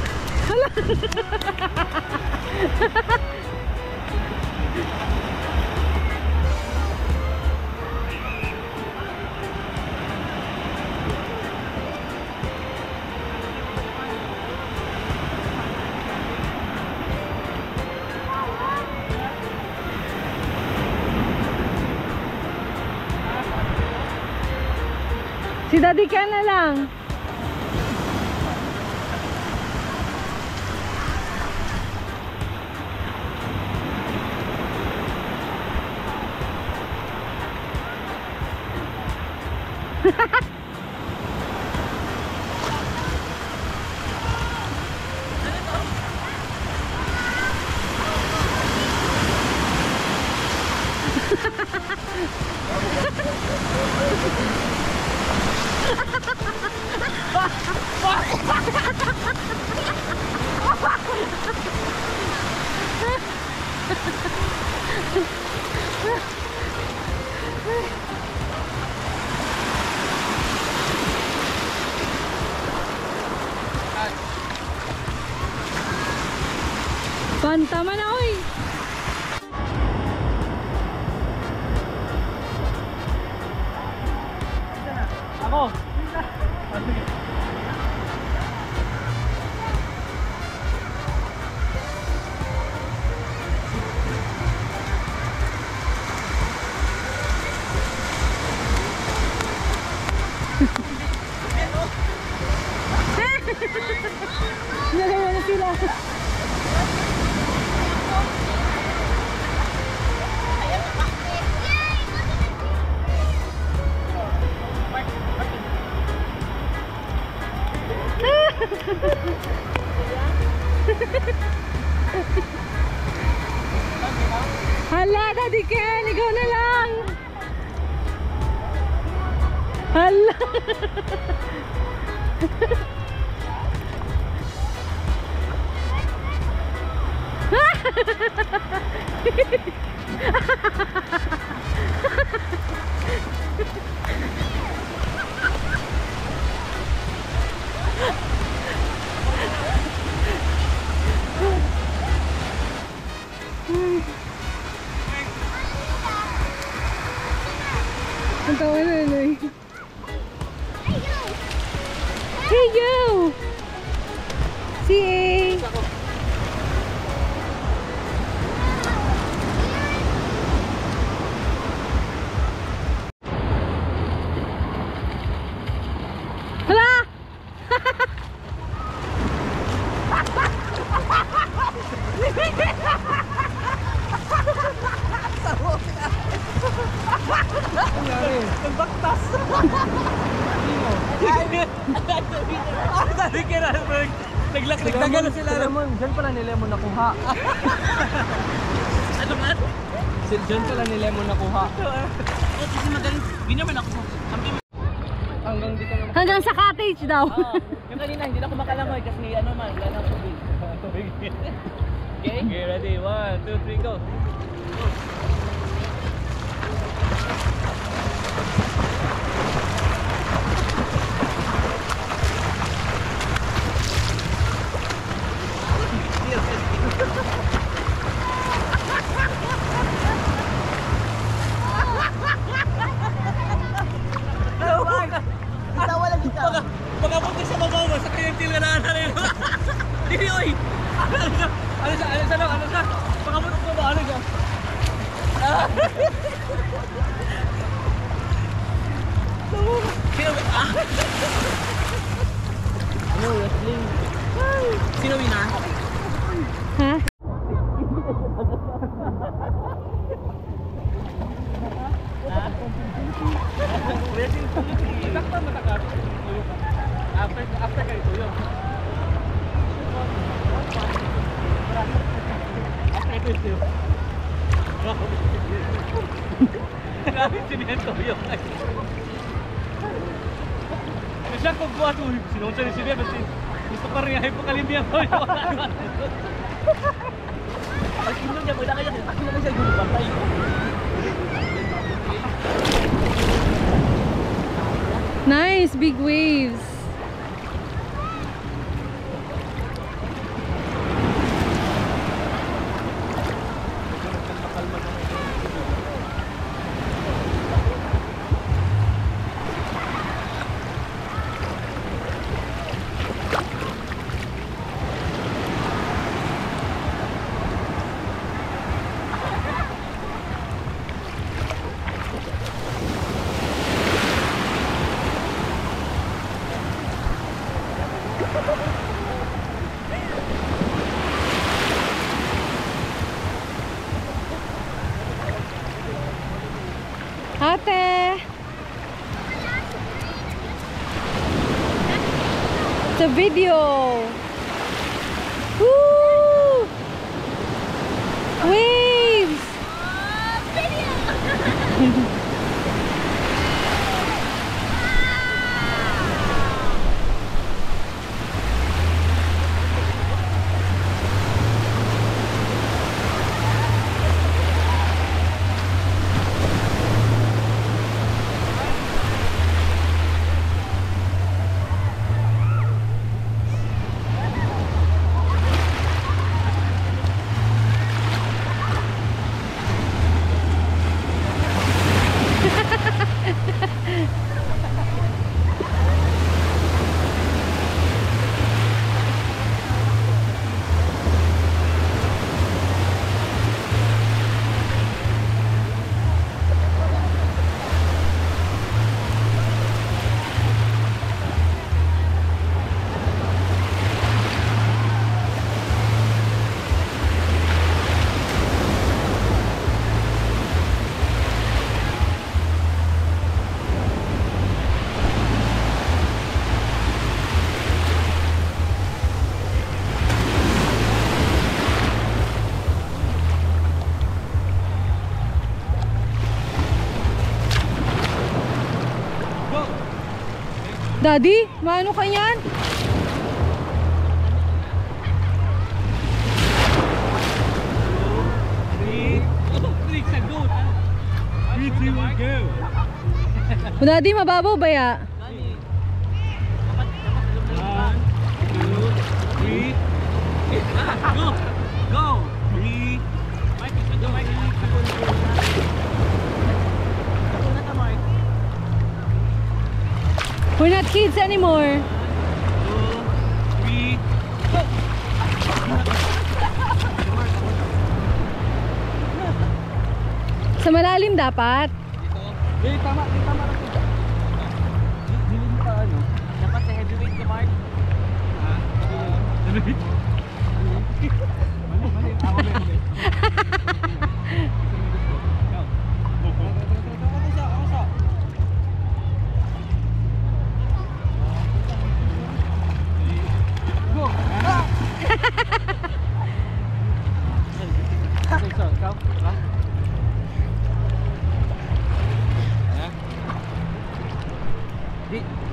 Speaker 2: Si Daddy Ken na lang. Banta man ako eh.
Speaker 7: Ako.
Speaker 2: Nagawa na sila. Hala, Daddy Ken, ikaw na lang. Hala. Ang tawa na ano eh. Hey yo! Si A! Hala!
Speaker 7: Nagbaktas.
Speaker 1: Dali ka na. Naglaklag sila.
Speaker 6: Diyan pala ni Lemon nakuha.
Speaker 1: Ano man?
Speaker 6: Diyan pala ni Lemon nakuha.
Speaker 7: Kasi magaling. Hindi naman ako.
Speaker 6: Hanggang dito naman.
Speaker 2: Hanggang sa cottage daw.
Speaker 7: Yung kanina, hindi na ako makalangoy kasi ano man, wala na tubig. Okay?
Speaker 1: Okay, ready? 1, 2, 3, go!
Speaker 7: Ano sa? Pakamutok ko ba? Ano ka? Sino? Ano, wrestling? Sino winner?
Speaker 2: Ha?
Speaker 7: After kayo tuyo. After kayo tuyo. Grabe sinihan tuyo. Siya kung buhat mo, sinunod siya ni Sinihan, gusto pa rin ay pakalimbihan tuyo. Ay, kino niya, wala kaya siya yung batay.
Speaker 2: Nice, big waves. Ate! It's a video! Woo! Waves! Daddy, maano ka yan? Daddy, mababaw ba ya?
Speaker 7: 1, 2, 3. Go! Go! 3.
Speaker 2: We're not kids anymore.
Speaker 7: 2, 3. Go!
Speaker 2: Sa malalim dapat.
Speaker 7: Dito. Tama lang dito. Dili mo pa ano? Dapat sa heavyweight ka, Mark. Ha? Heavyweight? Mali. Ako heavyweight.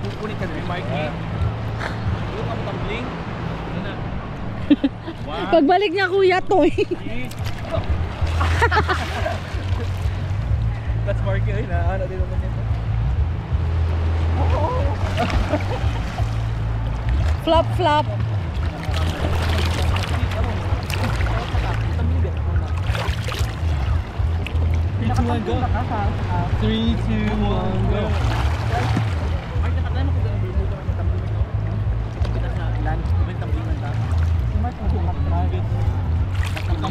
Speaker 7: Kukunin ka na yung Mikey. Yung ang tumbling. Ano na?
Speaker 2: Pagbalik niya kuya to.
Speaker 7: That's Marky. Ay, naano din naman ito.
Speaker 2: Flop flop.
Speaker 7: Go. 3, 2, 1, go.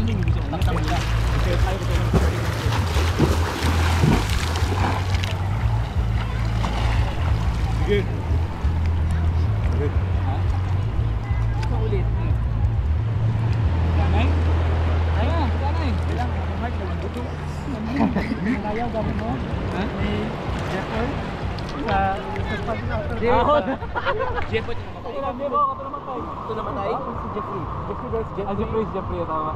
Speaker 7: tumbling yung gusto ko. Nakatambling lang. Share tayo ko tayo ng tumbling. Sige. Sige. Ha? Gusto ulit. Ganay? Ayun, ganay. Kailang, Mark, nagbuto. Ayaw, gawin mo? Ha? Jeffrey? Sa pag-outer. Jeffrey, ito namatay. Ito namatay? Si Jeffrey. Jeffrey, tama.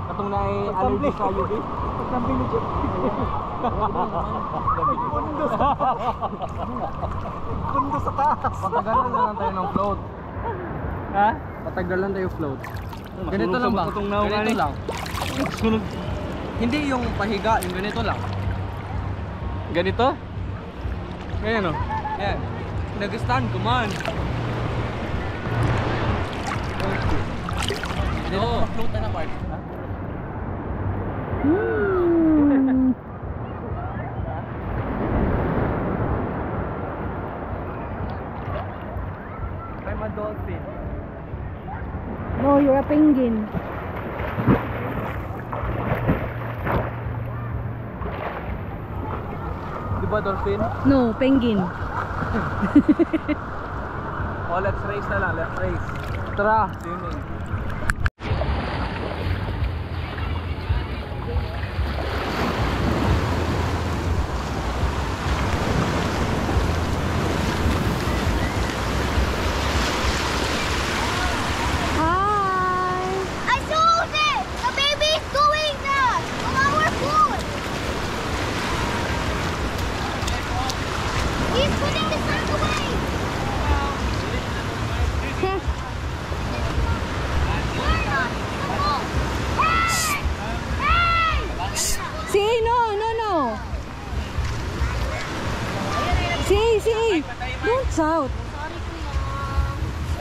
Speaker 7: Katong na ay allergy sa UV. Pagkampi ni Jeffrey. Kundo sa taas. Patagalan na lang tayo ng float. Ha? Patagalan tayo float. Ganito lang ba? Ganito lang. Hindi yung pahiga, yung ganito lang. Ganito? Ganyan o. Yan. Nag-stand, kuman. Ganito ka mag-float na part. I'm a dolphin.
Speaker 2: No, you're a penguin.
Speaker 7: Diba dolphin?
Speaker 2: No, penguin.
Speaker 7: Oh, let's race na lang. Let's race. Tara. Swimming.
Speaker 4: I sold it! The baby's doing that! On our food! He's putting the sack away!
Speaker 2: See, no. See. Don't shout.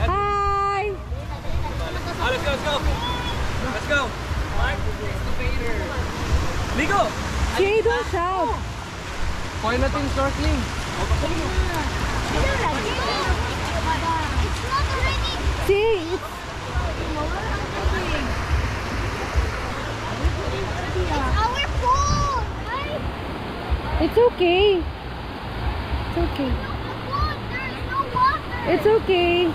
Speaker 2: Hi.
Speaker 7: Let's go. Mark, it's the Vader. Ligo!
Speaker 2: See, don't shout.
Speaker 7: Kaya natin snorkeling.
Speaker 4: It's not ready!
Speaker 2: See,
Speaker 4: It's our food! Right?
Speaker 2: it's okay. It's okay.
Speaker 4: There's no water!
Speaker 2: It's okay.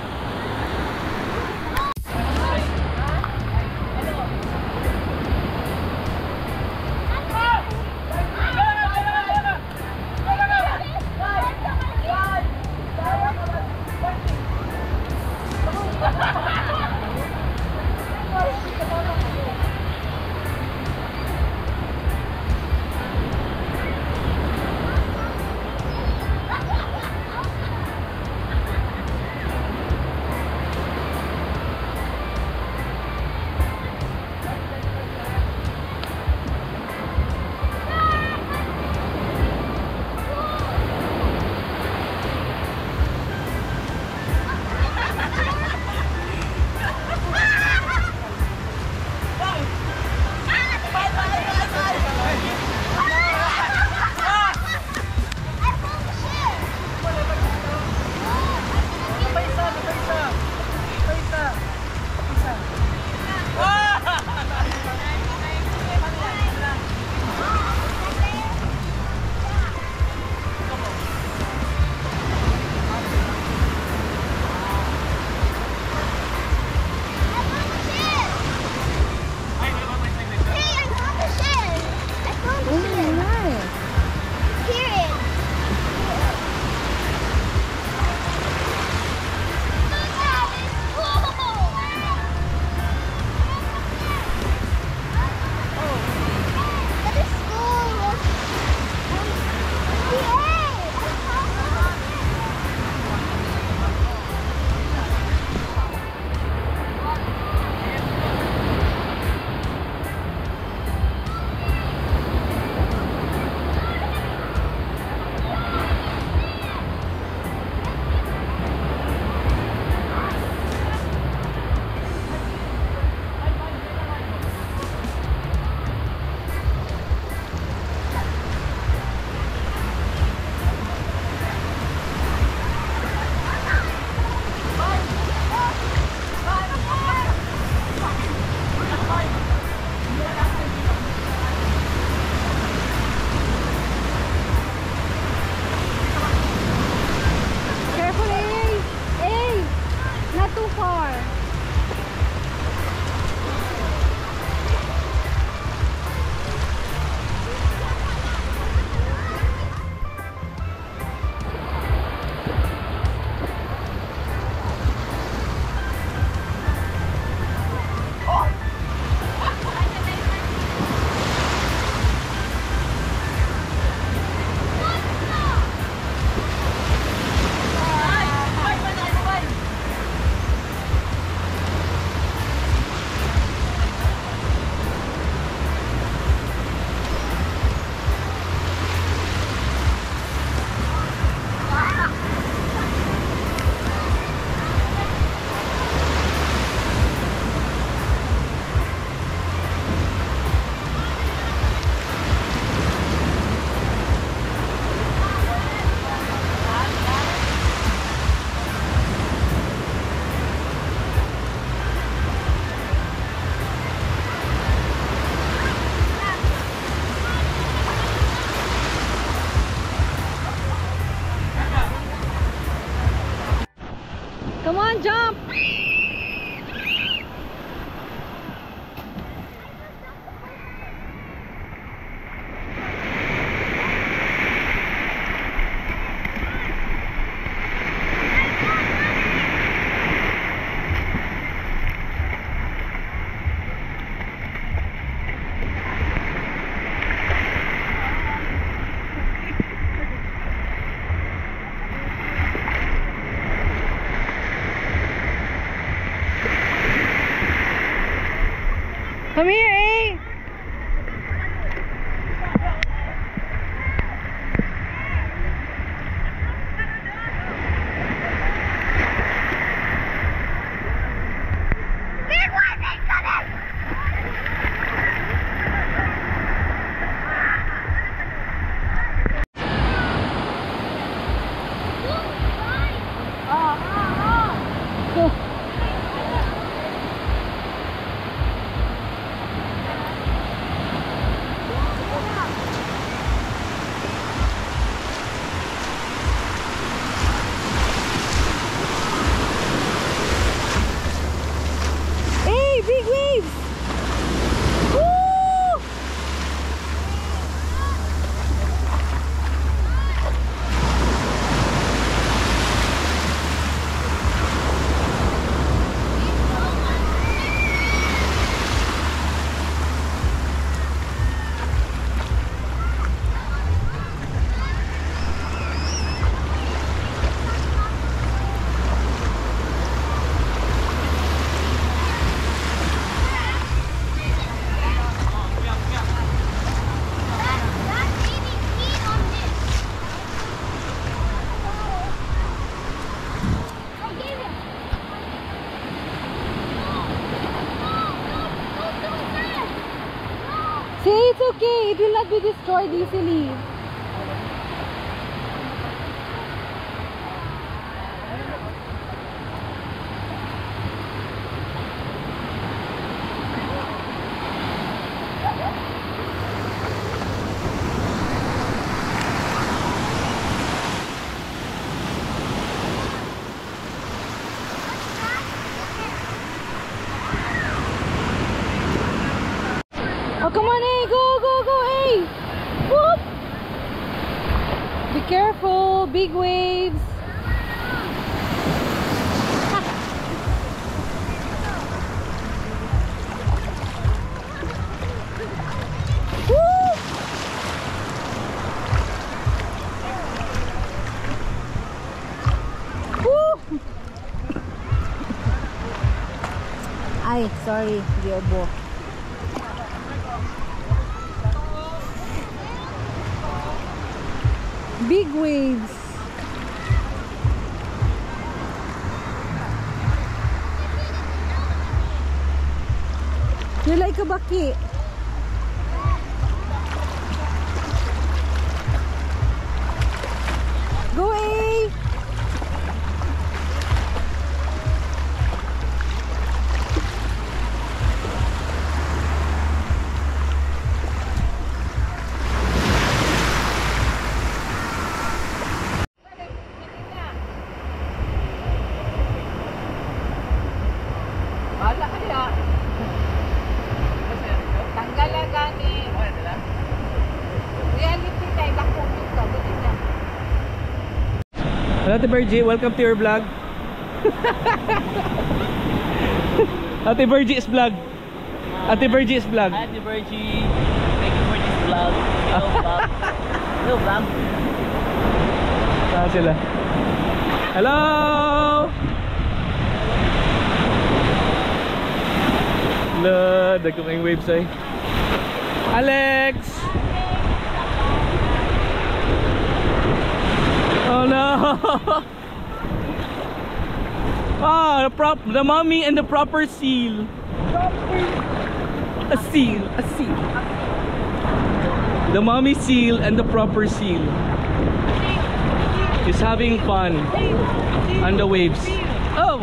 Speaker 2: jump! Come here, eh? See, it's okay. It will not be destroyed easily. Oh, come on, hey, go, go, go, hey! Whoop! Be careful, big waves. Woo! Woo! Ay, sorry, Diobo. Big waves. You're like a baki. Go away.
Speaker 1: Ate Virgie, welcome to your vlog. Ate Virgie's vlog. Ate Virgie's vlog.
Speaker 7: Ate Virgie, thank you for this vlog. Hello vlog. Hello vlog.
Speaker 1: Saan sila? Hello! Lord, dagkong ang waves ay. Alex! Oh no! Ah, the mommy and the proper seal. A seal, a seal. The mommy seal and the proper seal is having fun on the waves. Oh,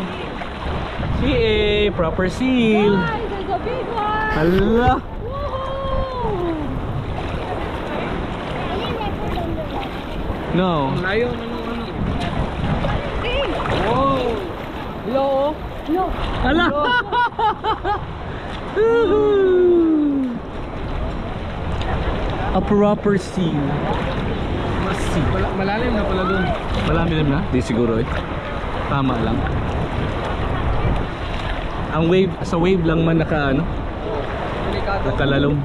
Speaker 1: see a proper seal.
Speaker 2: Guys, there's a big one.
Speaker 1: Allah. No.
Speaker 5: Layo, ano. Wow!
Speaker 6: Hello? Hello?
Speaker 7: Hala! A proper sea. Sea.
Speaker 6: Malalim na pala dun.
Speaker 7: Malalim na? Di siguro eh. Tama lang. Ang wave, sa wave lang man naka ano? Nakalalong.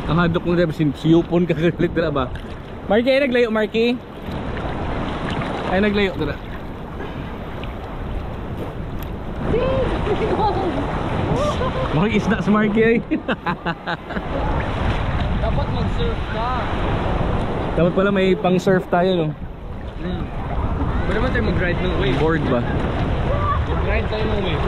Speaker 7: Ang hadok mo rin, siyupon ka kalit na ba? Marky, ay naglayo Marky? Ay naglayo na. Makik isda sa Marky ay.
Speaker 6: Dapat mag-surf ka.
Speaker 7: Dapat pala may pang surf tayo no?
Speaker 6: Pwede ba tayo mag-ride ng wave?
Speaker 7: Board ba?
Speaker 6: Mag-ride tayo ng wave.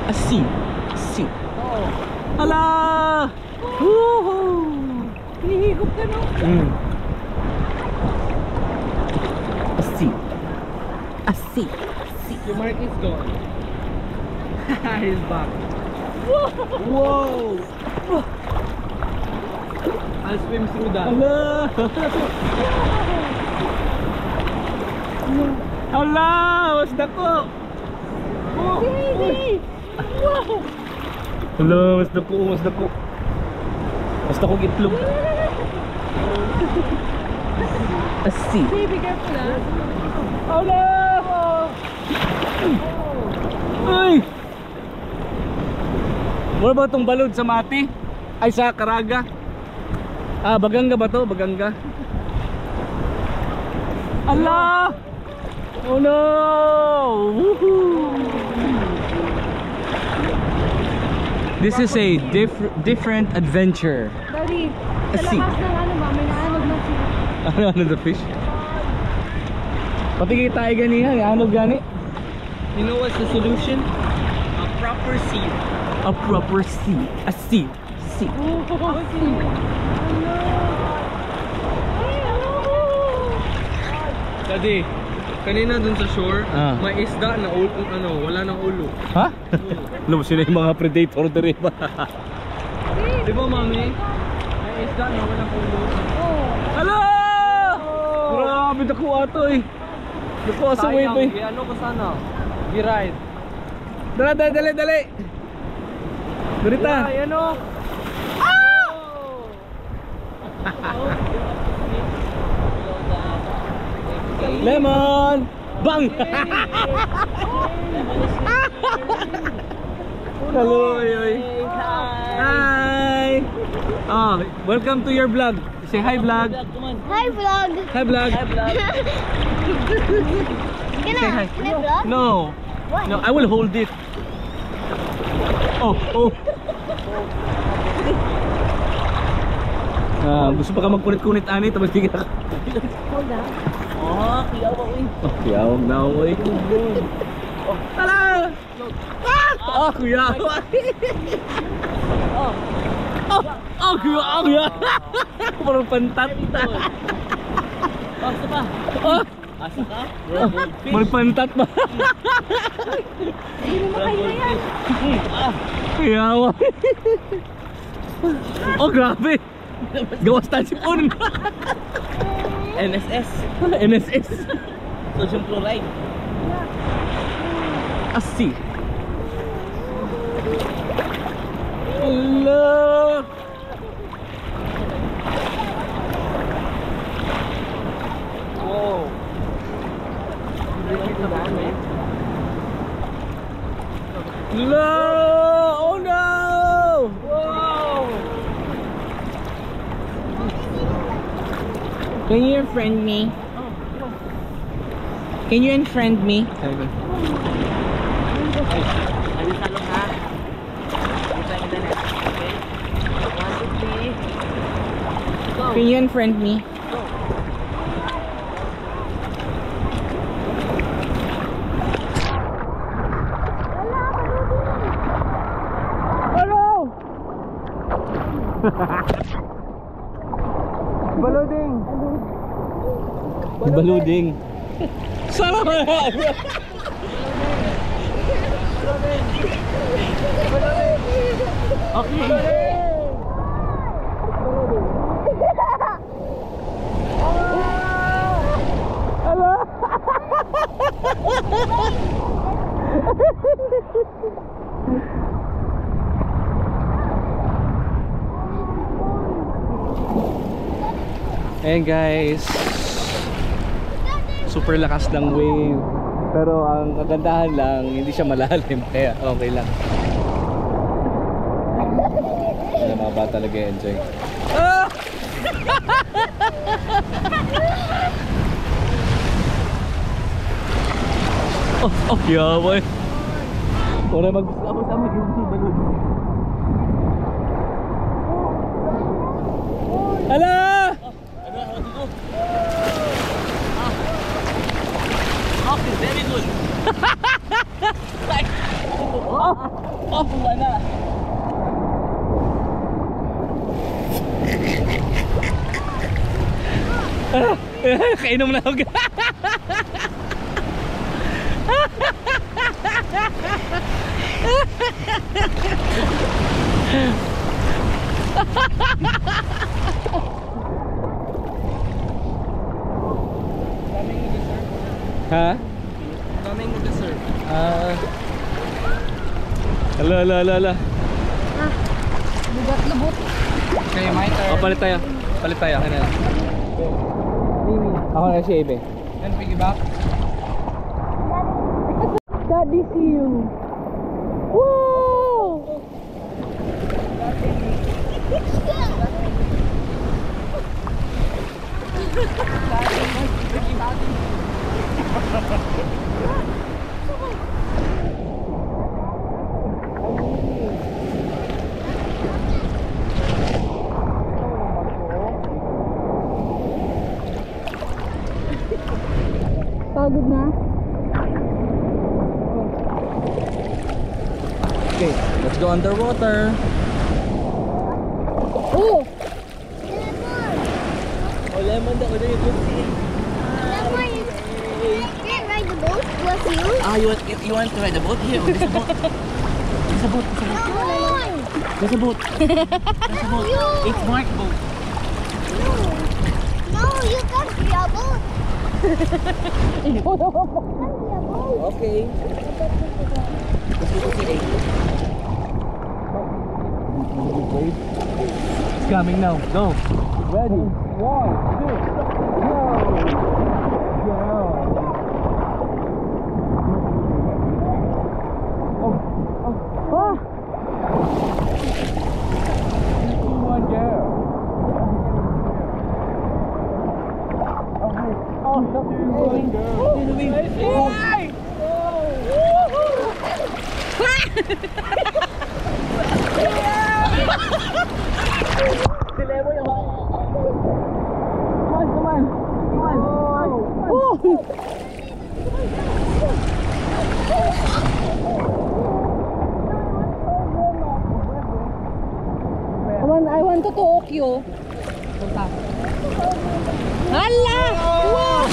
Speaker 7: A sea. Sea. Hala! Woohoo!
Speaker 2: Hinihigop ka no?
Speaker 7: A sea. A sea.
Speaker 6: Yung Mark is gone. He's back.
Speaker 7: Whoa!
Speaker 6: I'll swim through that.
Speaker 7: Hala! Hala! Was dako!
Speaker 2: Baby!
Speaker 7: Hala! Was dako! Was dako! Was dako itlog. A sea.
Speaker 2: Baby, careful ah.
Speaker 7: Hala! Ay! Wala ba itong balod sa mati? Ay sa Caraga? Ah, Baganga ba to? Baganga? Allah! Oh no! Woohoo! This is a different adventure.
Speaker 2: Daddy,
Speaker 7: A
Speaker 2: sa
Speaker 7: sea.
Speaker 2: labas ng ano ba, may naanog na siya.
Speaker 7: Ano the fish? Pati kita ay ganihan, ano gani?
Speaker 6: You know what's the solution? A proper sea.
Speaker 7: A proper sea. A sea. Sea.
Speaker 6: Daddy, kanina dun sa shore,
Speaker 7: Ah.
Speaker 6: may isda na wala nang ulo.
Speaker 7: Ha? Alam mo sila yung mga predator na rin ba?
Speaker 6: Di ba mami? May isda na walang ulo.
Speaker 7: Hala! Grabe naku ato eh. Naku sa wave eh.
Speaker 6: Ano ko sana? I-ride.
Speaker 7: Dali, dali, dali, dali. Durita.
Speaker 6: Ay, ano?
Speaker 7: Lemon! Bang! Hello, oy. Hi! Ah, welcome to your vlog. Say hi vlog.
Speaker 4: Hi, vlog.
Speaker 7: Hi vlog.
Speaker 4: Can
Speaker 7: Say hi.
Speaker 4: I vlog?
Speaker 7: No.
Speaker 4: What?
Speaker 7: No, I will hold it. Oh, oh. Ah, gusto pa ka magkunit-kunit ani tapos di ka.
Speaker 2: Hold on.
Speaker 7: Oh, kiyawag na ako eh. Oh, tala! Ah! Oh, kiyawag! Oh, kiyawag! Parang pantat.
Speaker 6: Asa pa?
Speaker 7: Oh!
Speaker 6: Asa ka?
Speaker 7: Parang pantat ba?
Speaker 2: Hindi mo makain na yan.
Speaker 7: Kiyawag! Oh, grabe! Gawas tayo sipon!
Speaker 6: NSS.
Speaker 7: NSS!
Speaker 6: Sodium chloride.
Speaker 7: Asi. Allah.
Speaker 6: Wow.
Speaker 7: Allah. Oh no.
Speaker 6: Wow.
Speaker 7: Can you unfriend me? Can you unfriend me? Can you unfriend me?
Speaker 6: Baloding.
Speaker 7: Baluding. Sana Okay.
Speaker 1: Ayan guys, super lakas ng wave, pero ang kagandahan lang hindi siya malalim, kaya okay lang. Yung mga bata talaga enjoy. Ah! Oh, yeah boy. Wala mag-sama yung balon. Hala!
Speaker 7: Okay, very good. Wala.
Speaker 1: Kainom na ako. Ha?
Speaker 6: Daming mag-deserve.
Speaker 1: Ala.
Speaker 2: Lubat-lubot.
Speaker 6: Okay, my turn.
Speaker 1: Oh, palit tayo. Akin na lang.
Speaker 6: Mimi.
Speaker 1: Ako na si Ebe.
Speaker 6: Then piggyback.
Speaker 2: Daddy see you. Woo! Pagod na?
Speaker 1: Okay, let's go underwater.
Speaker 2: Oh!
Speaker 7: Oh, lemon daw. Ano yung
Speaker 4: Can't ride the boat with you.
Speaker 7: Ah, you want to ride the boat? Here, there's a boat. There's a boat. There's a boat. There's a boat. It's Mark boat.
Speaker 4: No, you can't be a boat.
Speaker 7: Okay. Let's go today.
Speaker 1: It's coming now. Go. Ready. 1, 2, go.
Speaker 2: I want to Tokyo. Hala! Wow!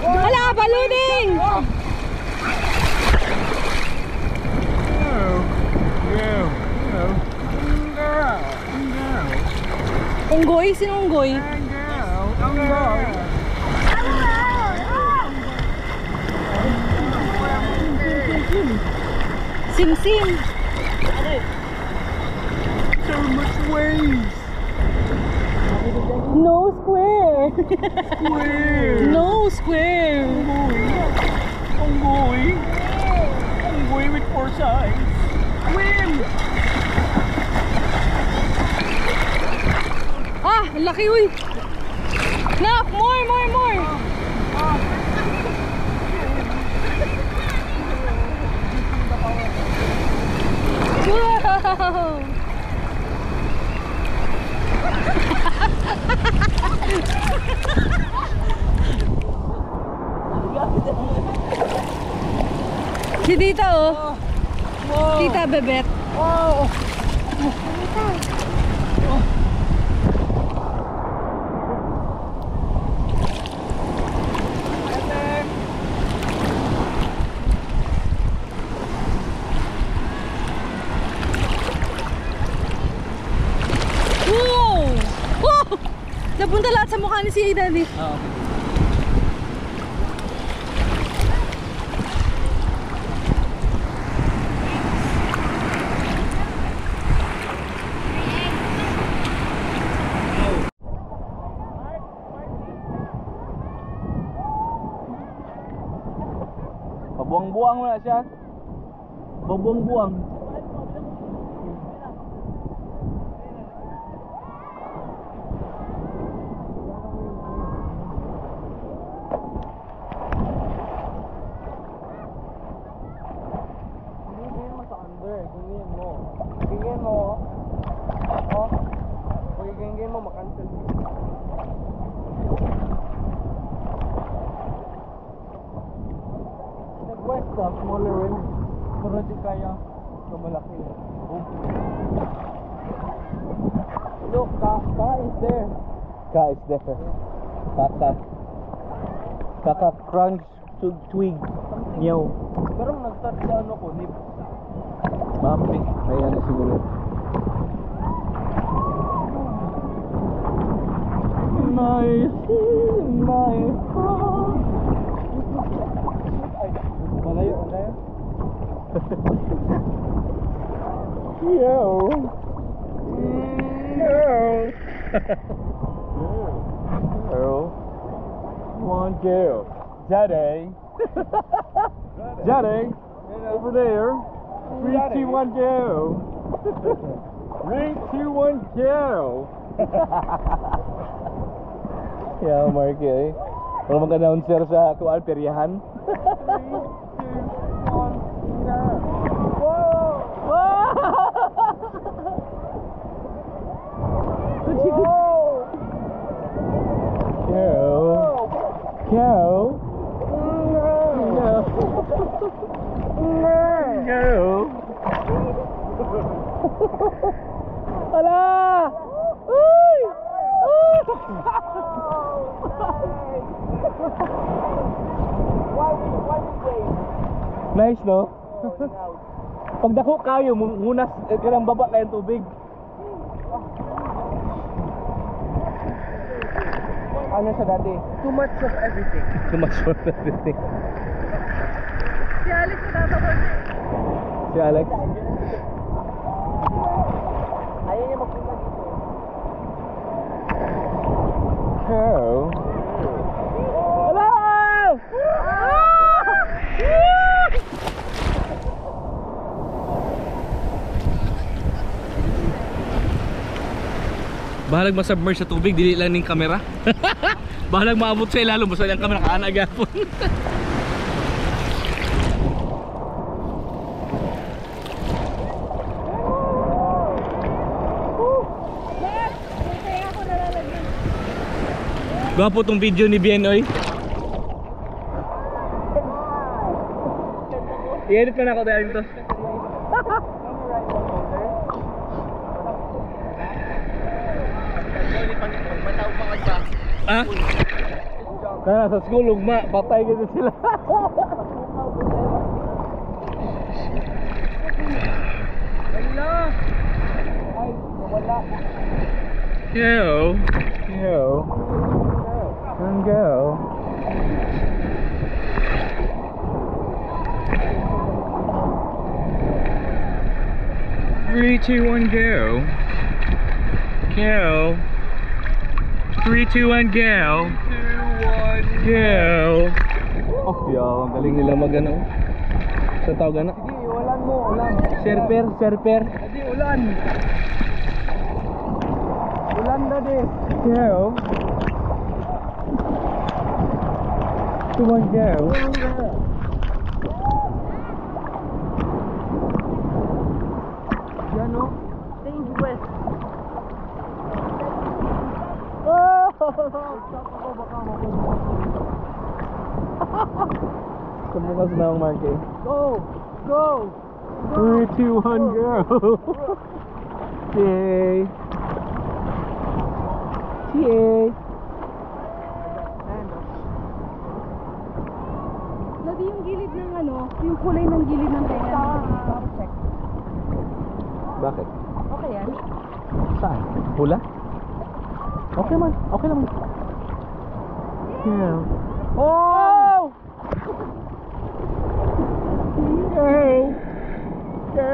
Speaker 2: Hala, ballooning! Unggoy? Sino unggoy? Sim-sim.
Speaker 7: So much waves.
Speaker 2: No square.
Speaker 7: Square.
Speaker 2: No square.
Speaker 7: Unggoy. Unggoy with 4 sides. Swim.
Speaker 2: Ah, laki uy. Nak, more. Wow. Si Tita oh. Tita Bebet.
Speaker 7: Oh.
Speaker 2: Wow! Wow! Napunta lahat sa mukha ni si Daddy.
Speaker 7: Pabuang-buang na siya. Pabuang-buang. Gingin mo. Oh. Pag-gingin mo, makancel. Nag-west ka, smaller rim. Pero di kaya kamalaki. Look, Ka is there. Ka is there. Kaka crunch twig. Meow. Pero nag-start sa ano ko, nip. Mapi, may ano siguro. My heart. Malayo. Yo. Come on, girl. Daddy. Over there. 3, 2, 1, go! 3, 2, 1, go! Yeah, Marky eh. Wala mag-announcer sa kuan, peryahan. 3, 2, 1, go! Whoa! Go! Ala! Uy! Nice, no? Pag dako kayo, munas kanang baba kayong tubig. Ano siya dati? Too much of everything.
Speaker 2: Si Alex natatawa.
Speaker 7: Si Alex?
Speaker 6: Ayaw niya magpunta dito.
Speaker 7: Hello? Hello! Bahalag masubmerge sa tubig, dili lang ning kamera. Bahalag maabot sa ilalo, basta yung kamera kaana gapon. Gwapo tong video ni Bienoy. I-edit pa na ako dahil ito. Ah? Kaya sa school, ugma, patay gito sila.
Speaker 1: Go. Go. And go. 3, 2, 1, go. Go. 3, 2, 1, go. 3, 2, 1, go. Oh, ang galing nila mag-ano. Sa tawag na.
Speaker 6: Sige, ulan mo, ulan.
Speaker 1: Surfer, surfer.
Speaker 6: Hindi, ulan. Ulan na din.
Speaker 1: Go. 2, 1, go.
Speaker 6: Yan o. Change west.
Speaker 1: Oh!
Speaker 6: Stop ako, baka mapunta.
Speaker 1: Sumukas na ang mark eh.
Speaker 6: Go! Go!
Speaker 1: 3, 2, 1, go! Yay! Yay!
Speaker 2: Labi yung gilid ng ano, yung kulay ng gilid ng tenga. Check.
Speaker 1: Bakit?
Speaker 2: Okay yan?
Speaker 1: Saan? Pula? Okay man. Okay lang. Yeah. Oh! Go! Go!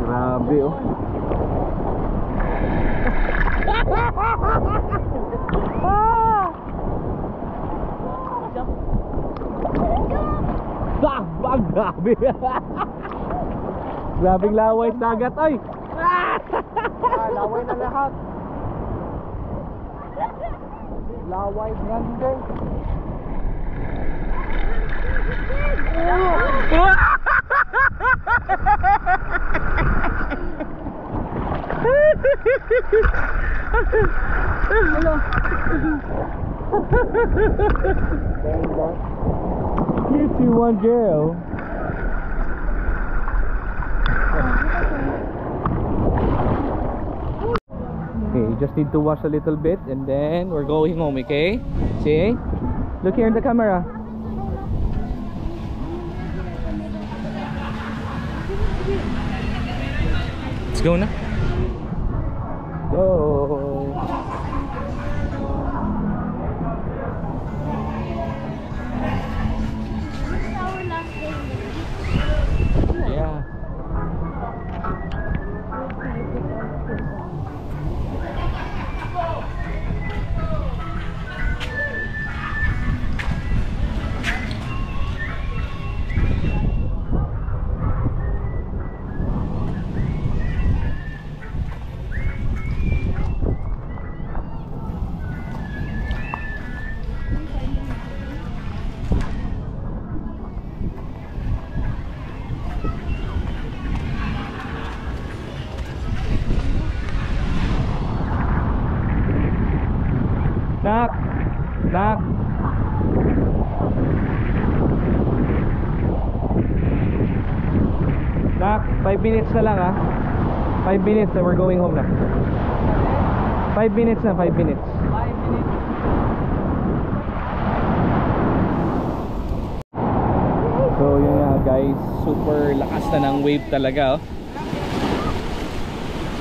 Speaker 1: Grabe oh. Grabe. Grabing laway sa dagat ay.
Speaker 6: Laway na lahat. Laway grande.
Speaker 1: You 2, 1, go. Okay, you just need to wash a little bit and then we're going home, okay? See? Look here in the camera. Let's go na. Go. Yeah. Knock. Knock. Knock. 5 minutes na lang 5 minutes and we're going home na. 5 minutes na, 5 minutes.
Speaker 6: 5 minutes.
Speaker 1: So yun nga guys, super lakas na ng wave talaga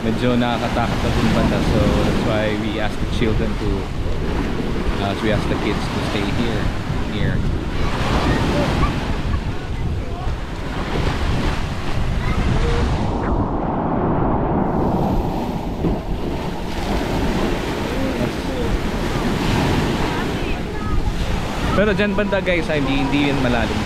Speaker 1: Medyo nakakatakot na dun banda, so that's why we asked the children to we asked the kids to stay here. Pero dyan banda guys, hindi yun malalim.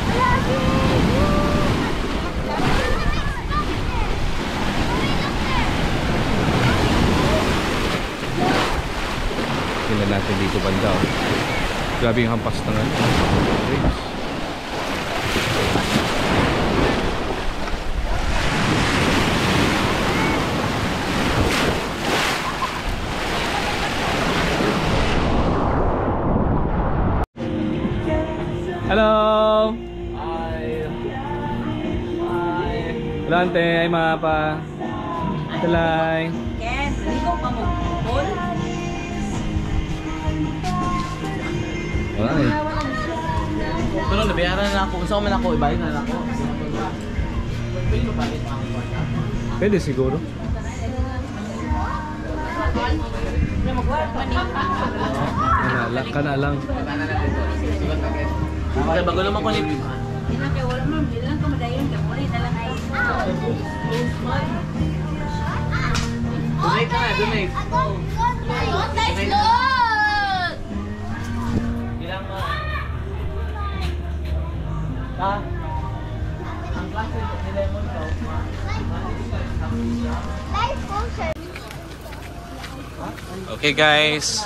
Speaker 1: Tingnan natin dito banda Grabe yung hampas ng waves. Hello!
Speaker 6: Hi!
Speaker 1: Hello ante, ay mga pa. Talay.
Speaker 8: Ken, ikaw pa mo. Paul?
Speaker 1: Wala eh.
Speaker 6: Pero nabayaran na ako. Gusto ko man ako, ibayad na lang ako. Pwede mo balik ako.
Speaker 1: Pwede siguro. Kana lang.
Speaker 7: Okay, bago naman ko nito. Donate na, donate. Bilang ang klase ni Lemon daw.
Speaker 1: Okay guys.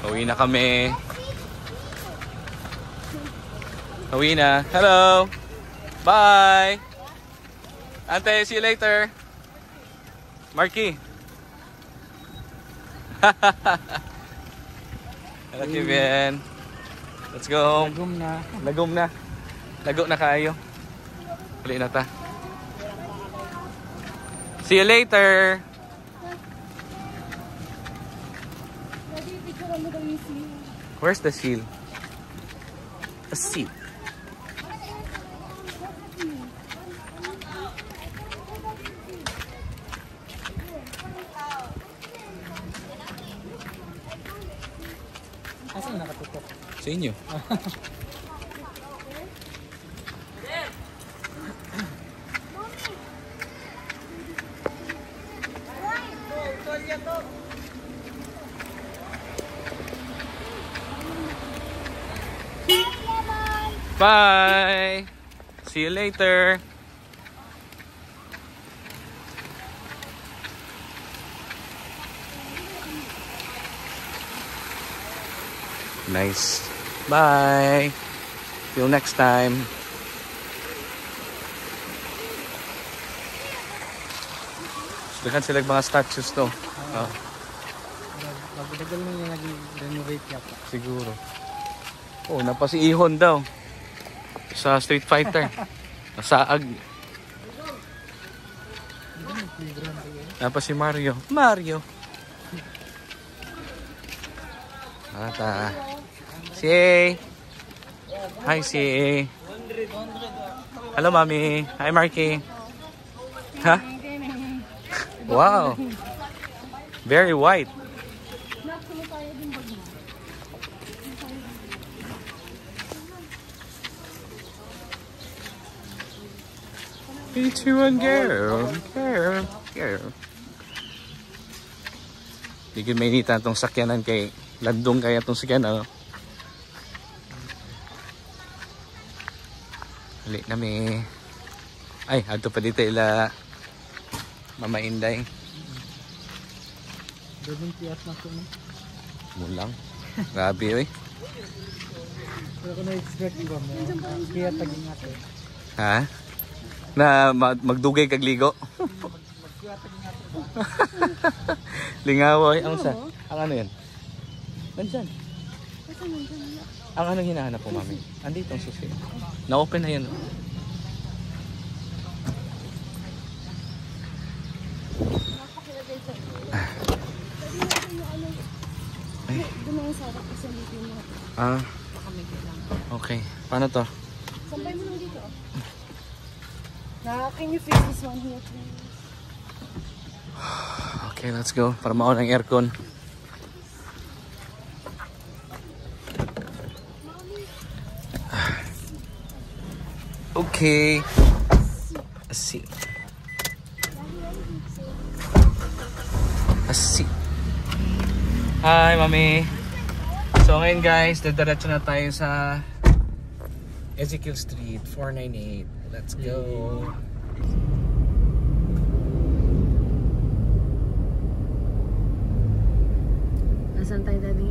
Speaker 1: Uwi na kami. Uwi na. Hello. Bye. Ante, see you later. Marky. Hello Kevin. Let's go home.
Speaker 7: Lagom na.
Speaker 1: Lagom na. Lago na kayo. Huli na ta. See you later. Where's the seal? A seal.
Speaker 7: Asan nakatutok?
Speaker 1: Sa inyo. Bye. See you later. Nice. Bye. Till next time. Silikan sila mga statues to. Oh.
Speaker 7: Magdagal mo yung nag-renovate yata.
Speaker 1: Siguro. Oh, napasiihon daw. Sa Street Fighter. Nasaag. Tapos si Mario. Mario. Ata. Si A. Hi si A. Hello Mami. Hi Marky. Ha? Wow. Very white. It's one girl. Hindi ko mainita itong sakyanan kay landong kaya itong sakyanan. Hali na may. Ay, ato pa dito ila Mama Inday.
Speaker 7: Doon tiyas na ko na.
Speaker 1: Mulang. Grabe oy.
Speaker 7: Pero kung na-expect ko mo, kaya taging natin.
Speaker 1: Ha? Na magdugay kag ligo. Lingaw oy. Ang sa? Ang ano 'yan? Nandiyan. Ang anong hinahanap po, Mami? Andito ang susi. Na-open na yan. Ah. Okay. Paano to?
Speaker 2: Sampay mo lang dito. Can you fix this one here, please?
Speaker 1: Okay, let's go. Para maon ang aircon. Okay. Let's see. Let's see. Hi, Mami. So ngayon guys, didiretso na tayo sa Ezekiel Street 498. Let's go.
Speaker 2: Nasaan tayo, Daddy?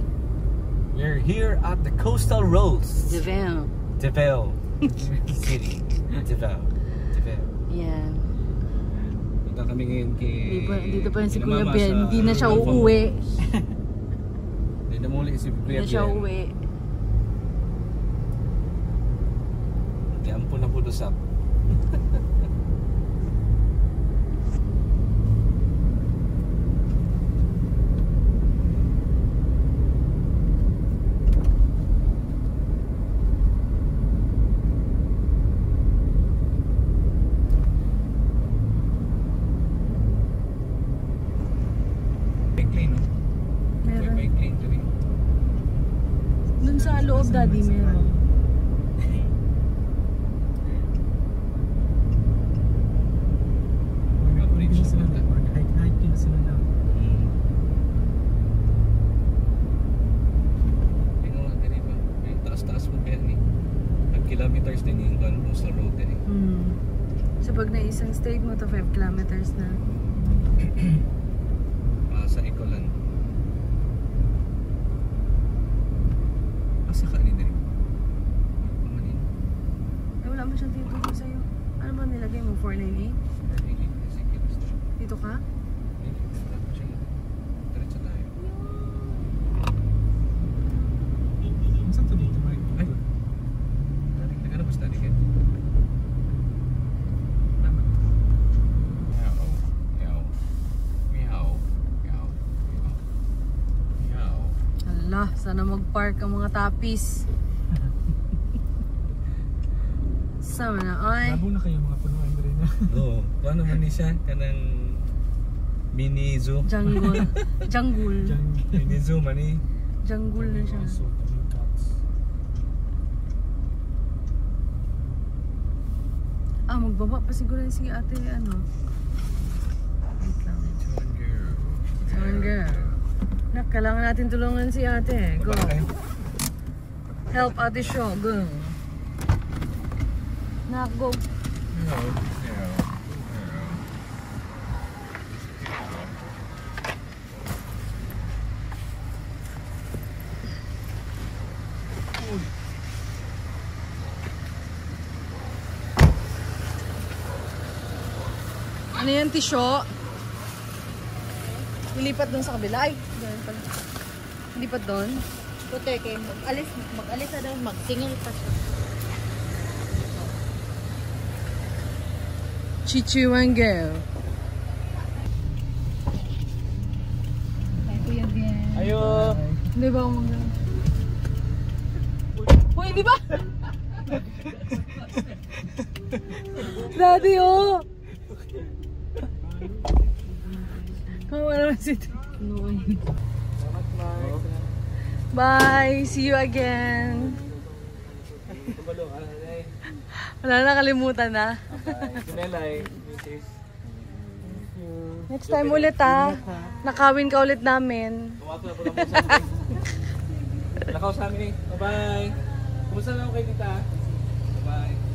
Speaker 1: We're here at the Coastal Roads.
Speaker 2: Deville.
Speaker 1: Deville City. Deville.
Speaker 2: Yan.
Speaker 1: Punta kami ngayon kay...
Speaker 2: Dito pa yun si
Speaker 1: kina
Speaker 2: Kuya
Speaker 1: Mama
Speaker 2: Ben.
Speaker 1: sa
Speaker 2: Hindi na siya
Speaker 1: Rodolfo.
Speaker 2: uuwi.
Speaker 1: Hindi na muli si
Speaker 2: Hindi
Speaker 1: Kuya
Speaker 2: na siya
Speaker 1: Ben.
Speaker 2: uuwi.
Speaker 1: Diyan po na pulusap.
Speaker 2: Daddy meron.
Speaker 1: Kilometers din yung coastal road eh.
Speaker 2: So pag na isang state mo to 5 kilometers na.
Speaker 1: Sa Ecolan. Sa kanina rin.
Speaker 2: Ay, wala mo siyang tinuturo sa'yo. Ano ba nilagay mo? 498? Dito ka?
Speaker 1: Diretso tayo.
Speaker 5: Saan to dito, Mike?
Speaker 1: Ay! Nagano basta dikit?
Speaker 2: Hala, sana mag-park ang mga tapis. Sama na, ay.
Speaker 5: Labo na kayo mga punuan rin na.
Speaker 1: Oo. Paano man ni siya? Kanang mini zoo.
Speaker 2: Jungle. Jungle.
Speaker 1: Mini zoo man eh.
Speaker 2: Jungle na siya. Ah, magbaba pa siguro si ate, ano. Wait lang. One girl. Nak, kailangan natin tulungan si ate. Go. Help ate Shaw. Go. Nak, go. Ano yan, Tisho? Ilipat doon sa kabila. Ay, doon pala. Ilipat doon.
Speaker 8: Puti kayo. Mag-alis na daw. Mag-singil pa siya.
Speaker 2: Chichiwangel.
Speaker 8: Ay, Kuya Ben.
Speaker 1: Ayo!
Speaker 2: Hindi ba akong mga... Uy, di ba? Daddy, oh! Kawa naman si bye! See you again! Wala na, kalimutan na. Next time ulit ha. Nakawin ka ulit namin.
Speaker 1: Nakaw sa amin eh. Bye-bye! Kumusta na ako kay tita? Bye-bye!